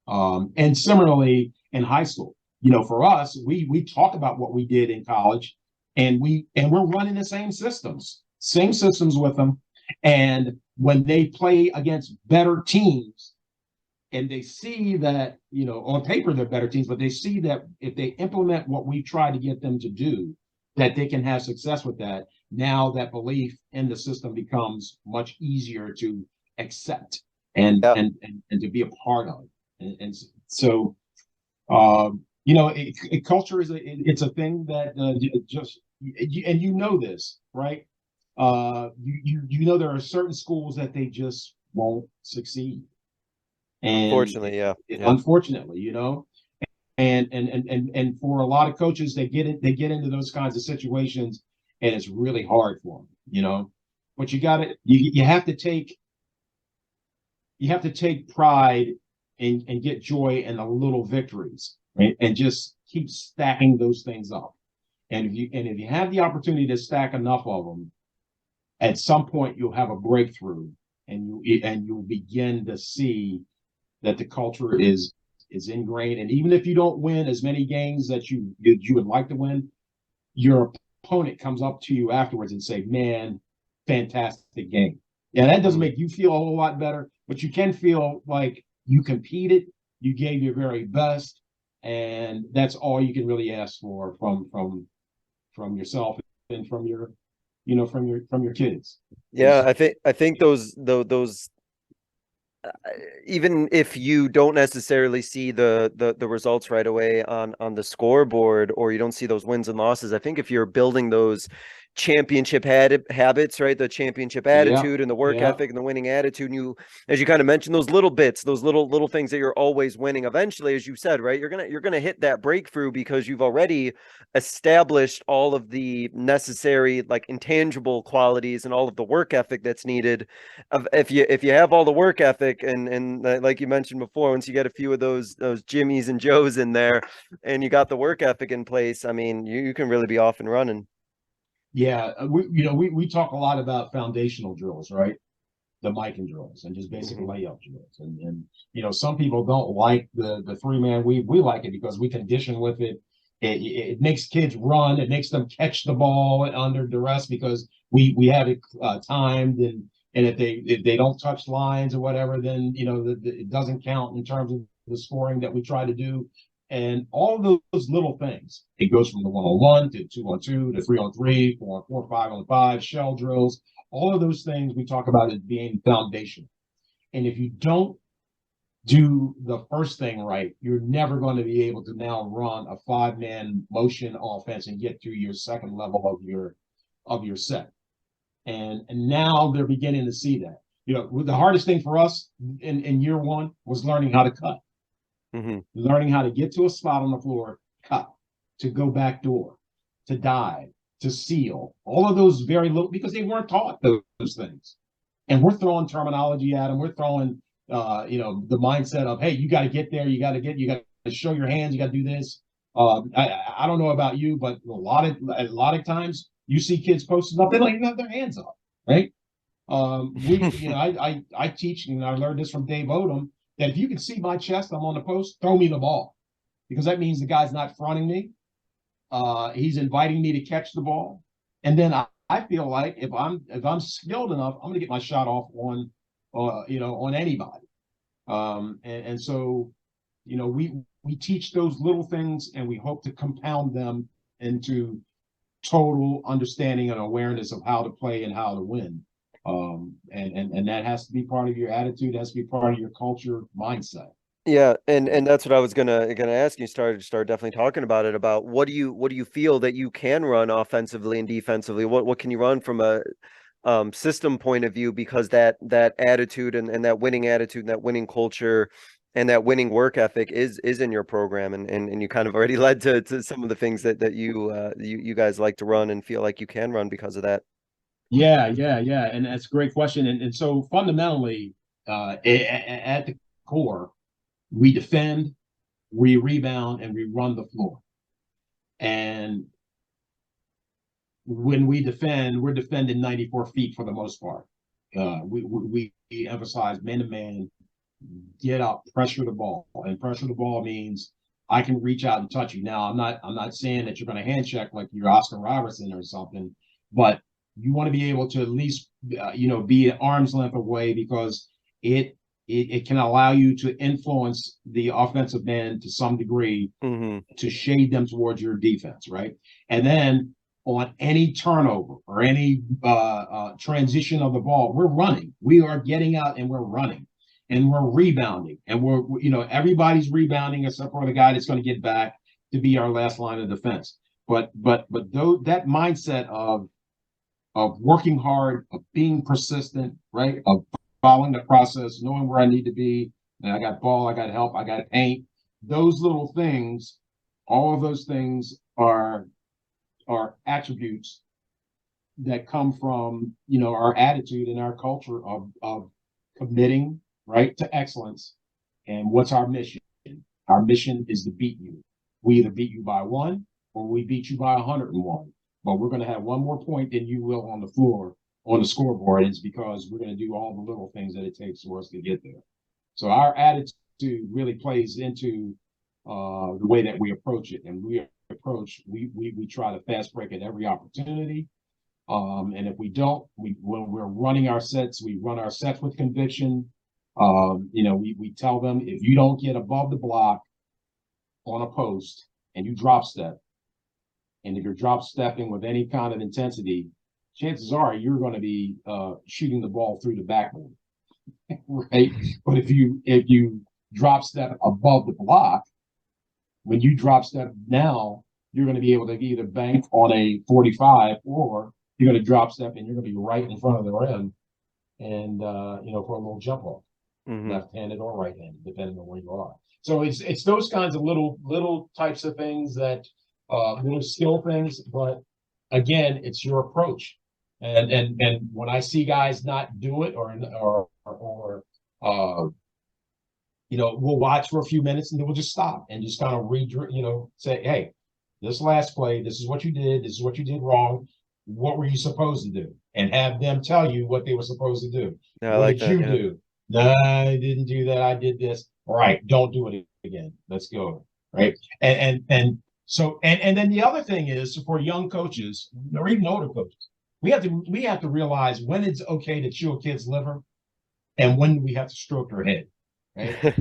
And similarly in high school, for us, we talk about what we did in college, and we're running the same systems with them. And when they play against better teams, and they see that, on paper they're better teams, but they see that if they implement what we try to get them to do, that they can have success with that. Now that belief in the system becomes much easier to accept and to be a part of. And so, culture it's a thing that and this, right? There are certain schools that they just won't succeed. And
unfortunately,
unfortunately, and for a lot of coaches, they get into those kinds of situations, and it's really hard for them, But you have to take pride and get joy in the little victories, right? And just keep stacking those things up. And if you have the opportunity to stack enough of them, at some point you'll have a breakthrough, and you'll begin to see that the culture is ingrained. And even if you don't win as many games that you would like to win, your opponent comes up to you afterwards and say, "Man, fantastic game." Yeah, that doesn't make you feel a whole lot better, but you can feel like you competed, you gave your very best, and that's all you can really ask for from yourself and from your from your kids.
Yeah, I think those even if you don't necessarily see the results right away on the scoreboard, or you don't see those wins and losses, I think if you're building those championship habits, right, the championship attitude and the work ethic and the winning attitude, and you, as you kind of mentioned, those little bits, those little things that you're always winning, eventually, as you said, right, you're gonna hit that breakthrough because you've already established all of the necessary, like, intangible qualities and all of the work ethic that's needed. If you have all the work ethic, and like you mentioned before, once you get a few of those Jimmies and Joes in there, and you got the work ethic in place, I mean, you can really be off and running.
Yeah, we talk a lot about foundational drills, right? The Mikan drills and just basic layup drills, and some people don't like the 3-man weave. We like it because we condition with it. It makes kids run. It makes them catch the ball under duress because we have it timed, and if they don't touch lines or whatever, then it doesn't count in terms of the scoring that we try to do. And all of those little things, it goes from the 1-on-1 to 2-on-2 to 3-on-3, 4-on-4, 5-on-5, shell drills. All of those things we talk about as being foundational. And if you don't do the first thing right, you're never going to be able to now run a 5-man motion offense and get to your second level of your set. And now they're beginning to see that. The hardest thing for us in year one was learning how to cut. Learning how to get to a spot on the floor, cut, to go back door, to dive, to seal, all of those very little, because they weren't taught those things. And we're throwing terminology at them. We're throwing, the mindset of, hey, you got to get there. You got to show your hands. You got to do this. I don't know about you, but a lot of times you see kids posting up, they don't even have their hands up, right? I teach, and I learned this from Dave Odom, that if you can see my chest, I'm on the post, throw me the ball, because that means the guy's not fronting me. He's inviting me to catch the ball, and then I feel like if I'm skilled enough, I'm going to get my shot off on anybody. And so we teach those little things, and we hope to compound them into total understanding and awareness of how to play and how to win. And that has to be part of your attitude, has to be part of your culture mindset.
Yeah, and that's what I was gonna ask you. Start definitely talking about it. About what do you feel that you can run offensively and defensively? What can you run from a system point of view? Because that attitude and that winning attitude and that winning culture and that winning work ethic is in your program, and you kind of already led to some of the things that you guys like to run and feel like you can run because of that.
Yeah. And that's a great question. And so fundamentally, at the core, we defend, we rebound, and we run the floor. And when we defend, we're defending 94 feet for the most part. We emphasize man-to-man, get up, pressure the ball. And pressure the ball means I can reach out and touch you. Now, I'm not saying that you're going to hand check like you're Oscar Robertson or something, but you want to be able to at least, be at arm's length away, because it can allow you to influence the offensive man to some degree, to shade them towards your defense, right? And then on any turnover or any transition of the ball, we're running. We are getting out and we're running, and we're rebounding, and everybody's rebounding except for the guy that's going to get back to be our last line of defense. But though that mindset of working hard, of being persistent, right? Of following the process, knowing where I need to be. And I got ball, I got help, I got paint. Those little things, all of those things are attributes that come from, our attitude and our culture of committing, right, to excellence, And what's our mission? Our mission is to beat you. We either beat you by 1 or we beat you by 101. But we're going to have one more point than you will on the floor, on the scoreboard. It's because we're going to do all the little things that it takes for us to get there. So our attitude really plays into the way that we approach it. And we try to fast break at every opportunity. And if we don't, when we're running our sets, we run our sets with conviction. We tell them, if you don't get above the block on a post and you drop step, and if you're drop stepping with any kind of intensity, chances are you're going to be shooting the ball through the backboard, right? But if you drop step above the block, when you drop step now, you're going to be able to either bank on a 45 or you're going to drop step and you're going to be right in front of the rim and, for a little jump off, left-handed or right-handed, depending on where you are. So it's those kinds of little types of things that, little skill things, but again, it's your approach. And when I see guys not do it or we'll watch for a few minutes and then we'll just stop and just kind of say, hey, this last play, this is what you did. This is what you did wrong. What were you supposed to do? And have them tell you what they were supposed to do.
Yeah,
what did you do? No, I didn't do that. I did this. All right, don't do it again. Let's go. Right. And then the other thing is for young coaches or even older coaches, we have to realize when it's okay to chew a kid's liver and when we have to stroke their head. Right.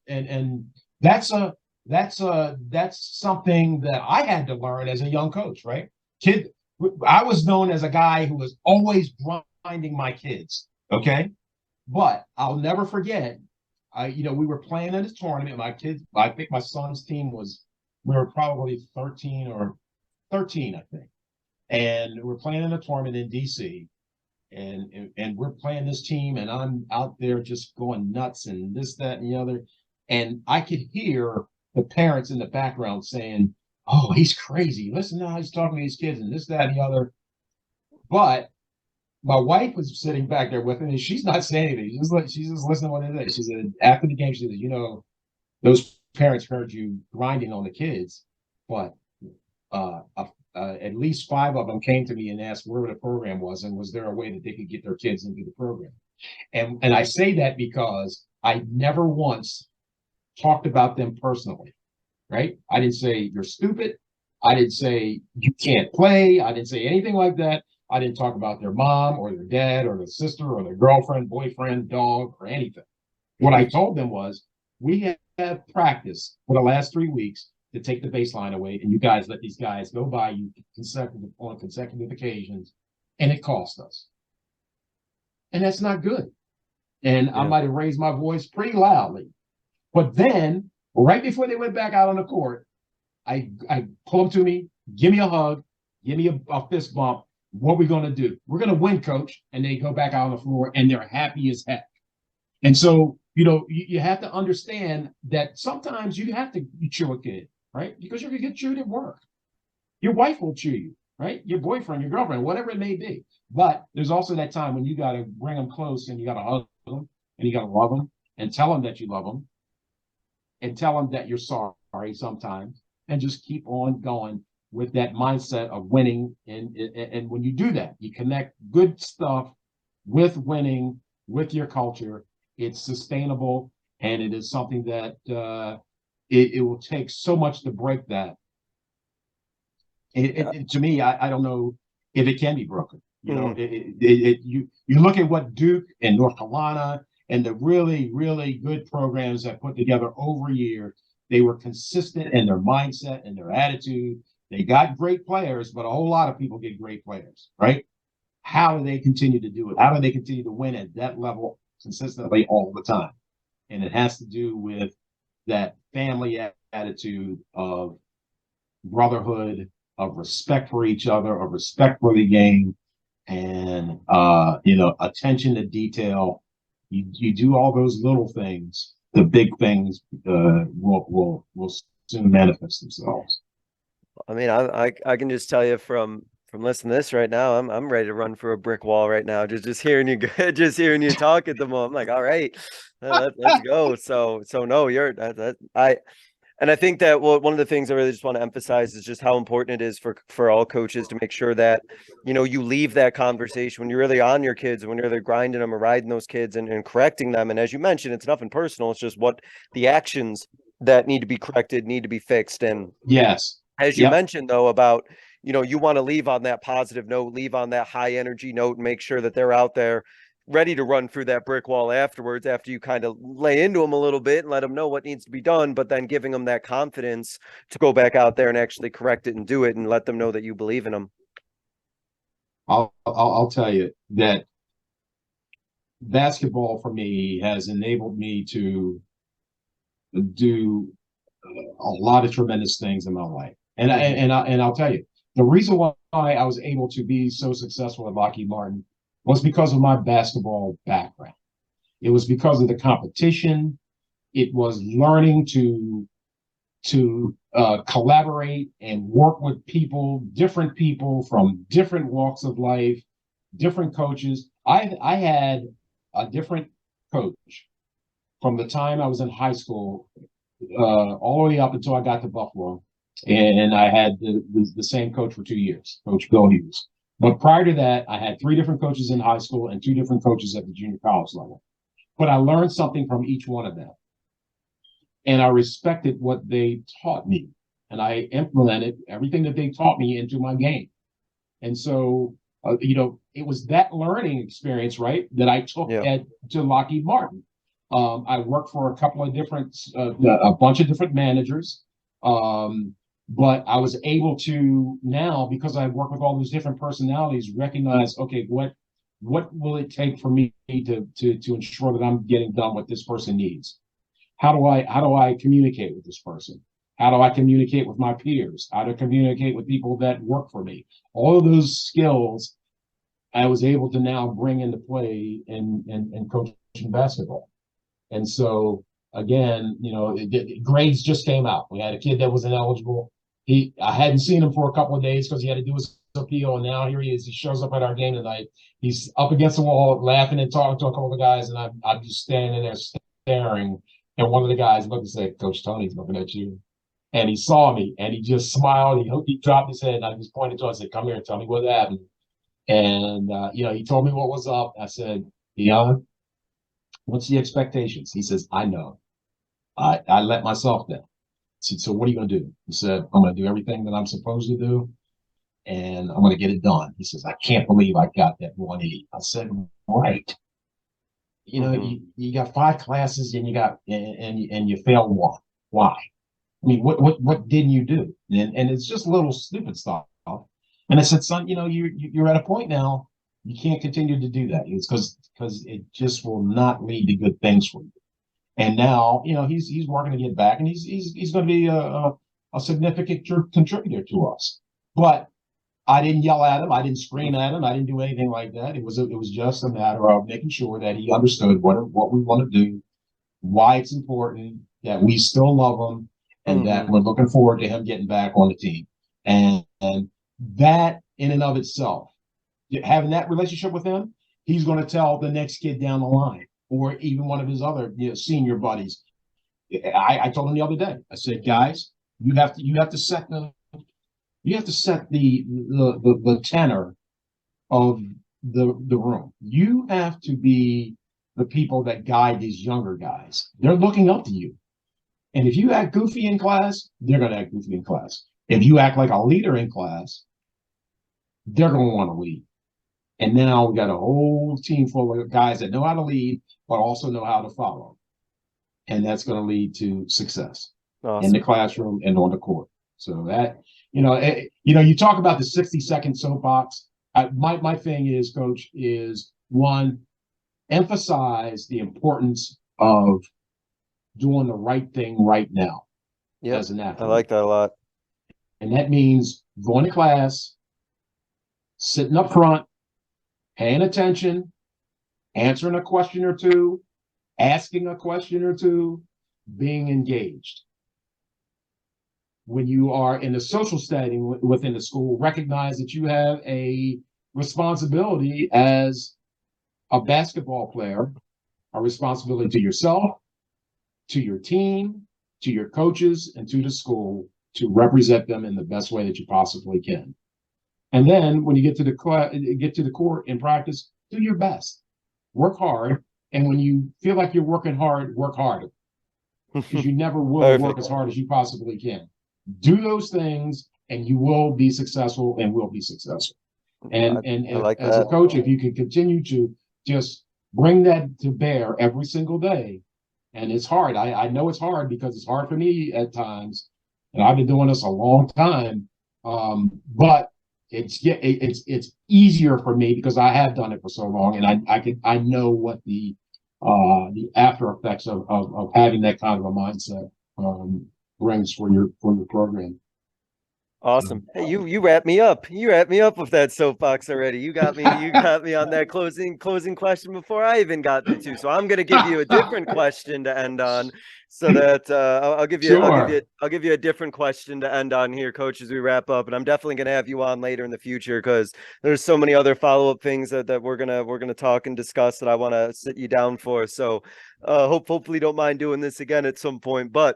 And that's something that I had to learn as a young coach, right? I was known as a guy who was always grinding my kids. Okay. But I'll never forget, we were playing in this tournament. I think my son's team we were probably 13, I think. And we're playing in a tournament in DC. And we're playing this team, and I'm out there just going nuts and this, that, and the other. And I could hear the parents in the background saying, oh, he's crazy. Listen to how he's talking to these kids and this, that, and the other. But my wife was sitting back there with him, and she's not saying anything. She's just listening to what they say. She said, after the game, she said, those parents heard you grinding on the kids, but at least 5 of them came to me and asked where the program was and was there a way that they could get their kids into the program. And I say that because I never once talked about them personally, right? I didn't say you're stupid. I didn't say you can't play. I didn't say anything like that. I didn't talk about their mom or their dad or their sister or their girlfriend, boyfriend, dog, or anything. What I told them was, we have practiced for the last 3 weeks to take the baseline away, and you guys let these guys go by you on consecutive occasions, and it cost us. And that's not good. And I might have raised my voice pretty loudly. But then, right before they went back out on the court, I pull them to me, give me a hug, give me a fist bump. What are we going to do? We're going to win, coach. And they go back out on the floor, and they're happy as heck. And so, you have to understand that sometimes you have to chew a kid, right? Because you're going to get chewed at work. Your wife will chew you, right? Your boyfriend, your girlfriend, whatever it may be. But there's also that time when you got to bring them close and you got to hug them and you got to love them and tell them that you love them and tell them that you're sorry sometimes and just keep on going with that mindset of winning. And when you do that, you connect good stuff with winning, with your culture. It's sustainable, and it is something that it will take so much to break that. To me, I don't know if it can be broken. You look at what Duke and North Carolina and the really, really good programs that put together over a year. They were consistent in their mindset and their attitude. They got great players, but a whole lot of people get great players, right? How do they continue to do it? How do they continue to win at that level consistently all the time? And it has to do with that family attitude of brotherhood, of respect for each other, of respect for the game, and attention to detail. You do all those little things, the big things will soon manifest themselves.
I mean, I can just tell you from From listening to this right now, I'm ready to run for a brick wall right now. Just hearing you, just hearing you talk at the moment. I'm like, all right, let's go. So no, you're that and I think that one of the things I really just want to emphasize is just how important it is for all coaches to make sure that, you leave that conversation when you're really on your kids, when you're really grinding them or riding those kids and correcting them. And as you mentioned, it's nothing personal. It's just what the actions that need to be corrected need to be fixed. And
Yes.
as you mentioned, though, about, you want to leave on that positive note, leave on that high energy note, and make sure that they're out there ready to run through that brick wall afterwards, after you kind of lay into them a little bit and let them know what needs to be done, but then giving them that confidence to go back out there and actually correct it and do it and let them know that you believe in them.
I'll tell you that basketball for me has enabled me to do a lot of tremendous things in my life. And I'll tell you, the reason why I was able to be so successful at Lockheed Martin was because of my basketball background. It was because of the competition. It was learning to collaborate and work with different people from different walks of life, different coaches. I had a different coach from the time I was in high school all the way up until I got to Buffalo. And I had the same coach for 2 years, Coach Bill Hughes. But prior to that, I had 3 different coaches in high school and 2 different coaches at the junior college level. But I learned something from each one of them. And I respected what they taught me. And I implemented everything that they taught me into my game. And so, it was that learning experience, right, that I took to Lockheed Martin. I worked for a couple of a bunch of different managers. But I was able to now, because I work with all those different personalities, recognize, okay, what will it take for me to ensure that I'm getting done what this person needs? How do I communicate with this person? How do I communicate with my peers? How to communicate with people that work for me? All of those skills I was able to now bring into play in coaching basketball. And so again, grades just came out. We had a kid that was ineligible. I hadn't seen him for a couple of days because he had to do his appeal, and now here he is. He shows up at our game tonight. He's up against the wall, laughing and talking to a couple of guys, and I'm just standing there staring. And one of the guys looked and said, "Coach Tony's looking at you." And he saw me, and he just smiled. He dropped his head, and I just pointed to him. I said, "Come here, tell me what happened." And he told me what was up. I said, "Dion, what's the expectations?" He says, "I know. I let myself down." I said, "So what are you going to do?" He said, "I'm going to do everything that I'm supposed to do, and I'm going to get it done." He says, "I can't believe I got that 180. I said, "Right. You got 5 classes and you failed 1. Why? I mean, what didn't you do?" And it's just little stupid stuff. And I said, "Son, you're at a point now. You can't continue to do that. It's because it just will not lead to good things for you." And now, he's working to get back, and he's going to be a significant contributor to us. But I didn't yell at him. I didn't scream at him. I didn't do anything like that. It was just a matter of making sure that he understood what we want to do, why it's important, that we still love him, and that we're looking forward to him getting back on the team. And that in and of itself, having that relationship with him, he's going to tell the next kid down the line, or even one of his other senior buddies. I told him the other day, I said, "Guys, you have to set the tenor of the room. You have to be the people that guide these younger guys. They're looking up to you. And if you act goofy in class, they're going to act goofy in class. If you act like a leader in class, they're going to want to lead." And now we got a whole team full of guys that know how to lead, but also know how to follow. And that's going to lead to success in the classroom and on the court. So that, you talk about the 60-second soapbox. My thing is, Coach, is one, emphasize the importance of doing the right thing right now as an athlete.
I like that a lot.
And that means going to class, sitting up front, paying attention, answering a question or two, asking a question or two, being engaged. when you are in a social setting within the school, recognize that you have a responsibility as a basketball player, a responsibility to yourself, to your team, to your coaches, and to the school to represent them in the best way that you possibly can. And then when you get to the court in practice, do your best, work hard. And when you feel like you're working hard, work harder, because you never will work as hard as you possibly can. Do those things and you will be successful and will be successful. And
like
as a coach, if you can continue to just bring that to bear every single day, and it's hard. I know it's hard because it's hard for me at times, and I've been doing this a long time. But it's easier for me because I have done it for so long, and I know what the after effects of having that kind of a mindset brings for your program.
Awesome. Hey, you wrapped me up. You wrapped me up with that soapbox already. You got me on that closing question before I even got there too. So I'm gonna give you a different question to end on, so that I'll give you a different question to end on here, Coach, as we wrap up. And I'm definitely gonna have you on later in the future because there's so many other follow-up things that we're gonna talk and discuss that I want to sit you down for. So hopefully don't mind doing this again at some point. But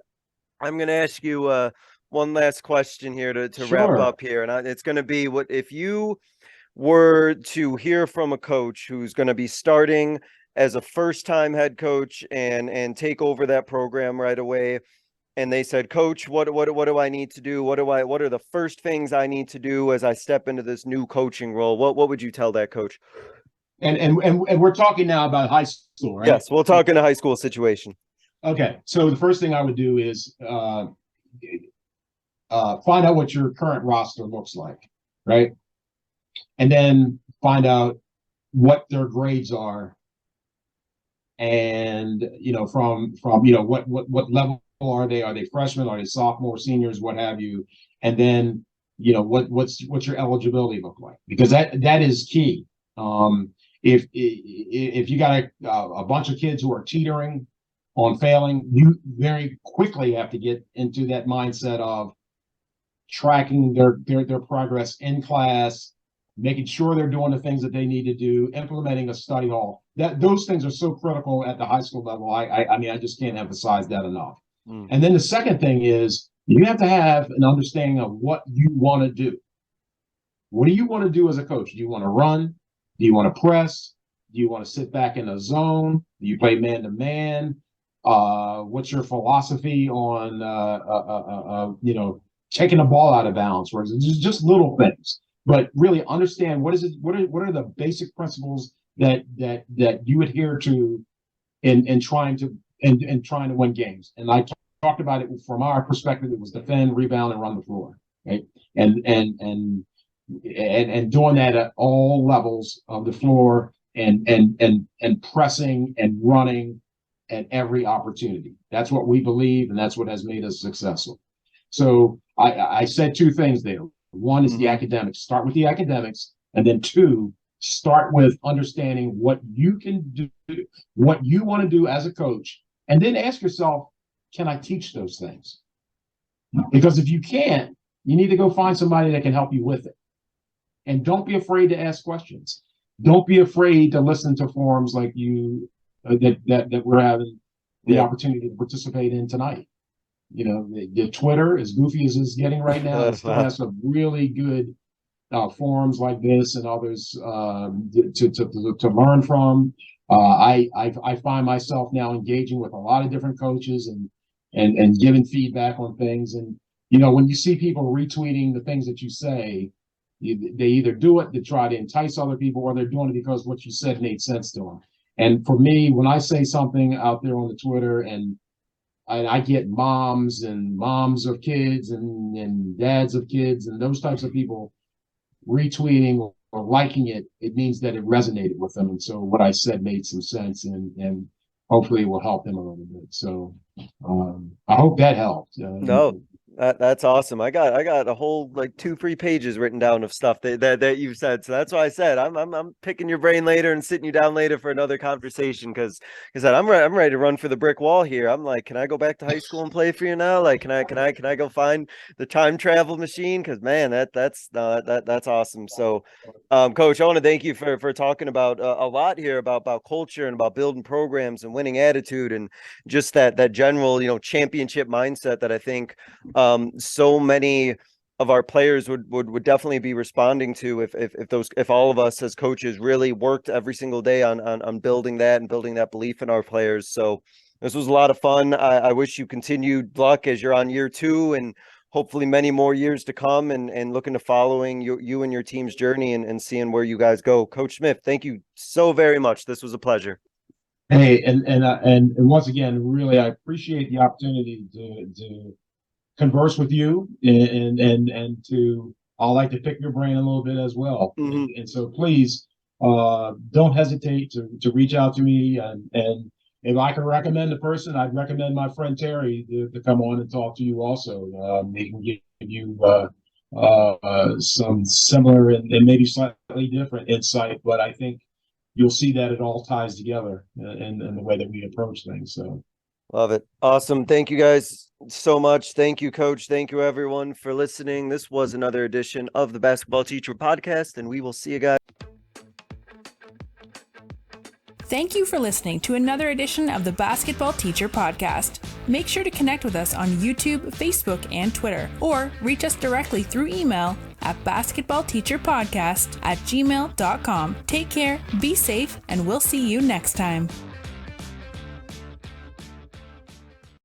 I'm gonna ask you one last question here to wrap up here, and it's going to be, what if you were to hear from a coach who's going to be starting as a first-time head coach and take over that program right away, and they said, Coach, what do I need to do? What are the first things I need to do as I step into this new coaching role? What would you tell that coach?
And we're talking now about high school, right?
Yes, we'll talk in a high school situation.
Okay, so the first thing I would do is find out what your current roster looks like, right? And then find out what their grades are, and from what level are they? Are they freshmen? Are they sophomores, seniors, what have you? And then what's your eligibility look like? Because that is key. If you got a bunch of kids who are teetering on failing, you very quickly have to get into that mindset of tracking their progress in class, making sure they're doing the things that they need to do, implementing a study hall. Those things are so critical at the high school level. I mean, I just can't emphasize that enough. And then the second thing is you have to have an understanding of what you want to do. What do you want to do as a coach? Do you want to run? Do you want to press? Do you want to sit back in a zone? Do you play man-to-man? What's your philosophy on taking the ball out of bounds, or just little things, but really understand what are the basic principles that you adhere to in trying to win games. And I talked about it from our perspective. It was defend, rebound, and run the floor, right? And doing that at all levels of the floor, and pressing and running at every opportunity. That's what we believe, and that's what has made us successful. So I said two things there. One is the academics. Start with the academics, and then two, start with understanding what you can do, what you want to do as a coach, and then ask yourself, can I teach those things? Because if you can't, you need to go find somebody that can help you with it. And don't be afraid to ask questions. Don't be afraid to listen to forums like that we're having the opportunity to participate in tonight. The Twitter, as goofy as it's getting right now, still has some really good forums like this and others to learn from. I find myself now engaging with a lot of different coaches and giving feedback on things. And when you see people retweeting the things that you say, they either do it to try to entice other people, or they're doing it because what you said made sense to them. And for me, when I say something out there on the Twitter, and I get moms of kids and dads of kids and those types of people retweeting or liking it, it means that it resonated with them. And so what I said made some sense, and hopefully it will help them a little bit. So I hope that helped.
No, That's awesome. I got a whole like 2-3 pages written down of stuff that you've said. So that's why I said I'm picking your brain later and sitting you down later for another conversation because I'm ready to run for the brick wall here. I'm like, can I go back to high school and play for you now? Like, can I go find the time travel machine? Because man, that's awesome. So, Coach, I want to thank you for talking about a lot here about culture and about building programs and winning attitude and just that general championship mindset that I think so many of our players would definitely be responding to if all of us as coaches really worked every single day on building that and building that belief in our players. So this was a lot of fun. I wish you continued luck as you're on year 2 and hopefully many more years to come and looking to following you and your team's journey and seeing where you guys go. Coach Smith, thank you so very much. This was a pleasure.
Hey, and once again, really, I appreciate the opportunity to converse with you and to I'd like to pick your brain a little bit as well.
Mm-hmm.
And so please don't hesitate to reach out to me and if I can recommend a person, I'd recommend my friend Terry to come on and talk to you also. He can give you some similar and maybe slightly different insight, but I think you'll see that it all ties together in the way that we approach things. So.
Love it. Awesome. Thank you guys so much. Thank you, Coach. Thank you, everyone, for listening. This was another edition of the Basketball Teacher Podcast, and we will see you guys.
Thank you for listening to another edition of the Basketball Teacher Podcast. Make sure to connect with us on YouTube, Facebook, and Twitter, or reach us directly through email at basketballteacherpodcast@gmail.com. Take care, be safe, and we'll see you next time.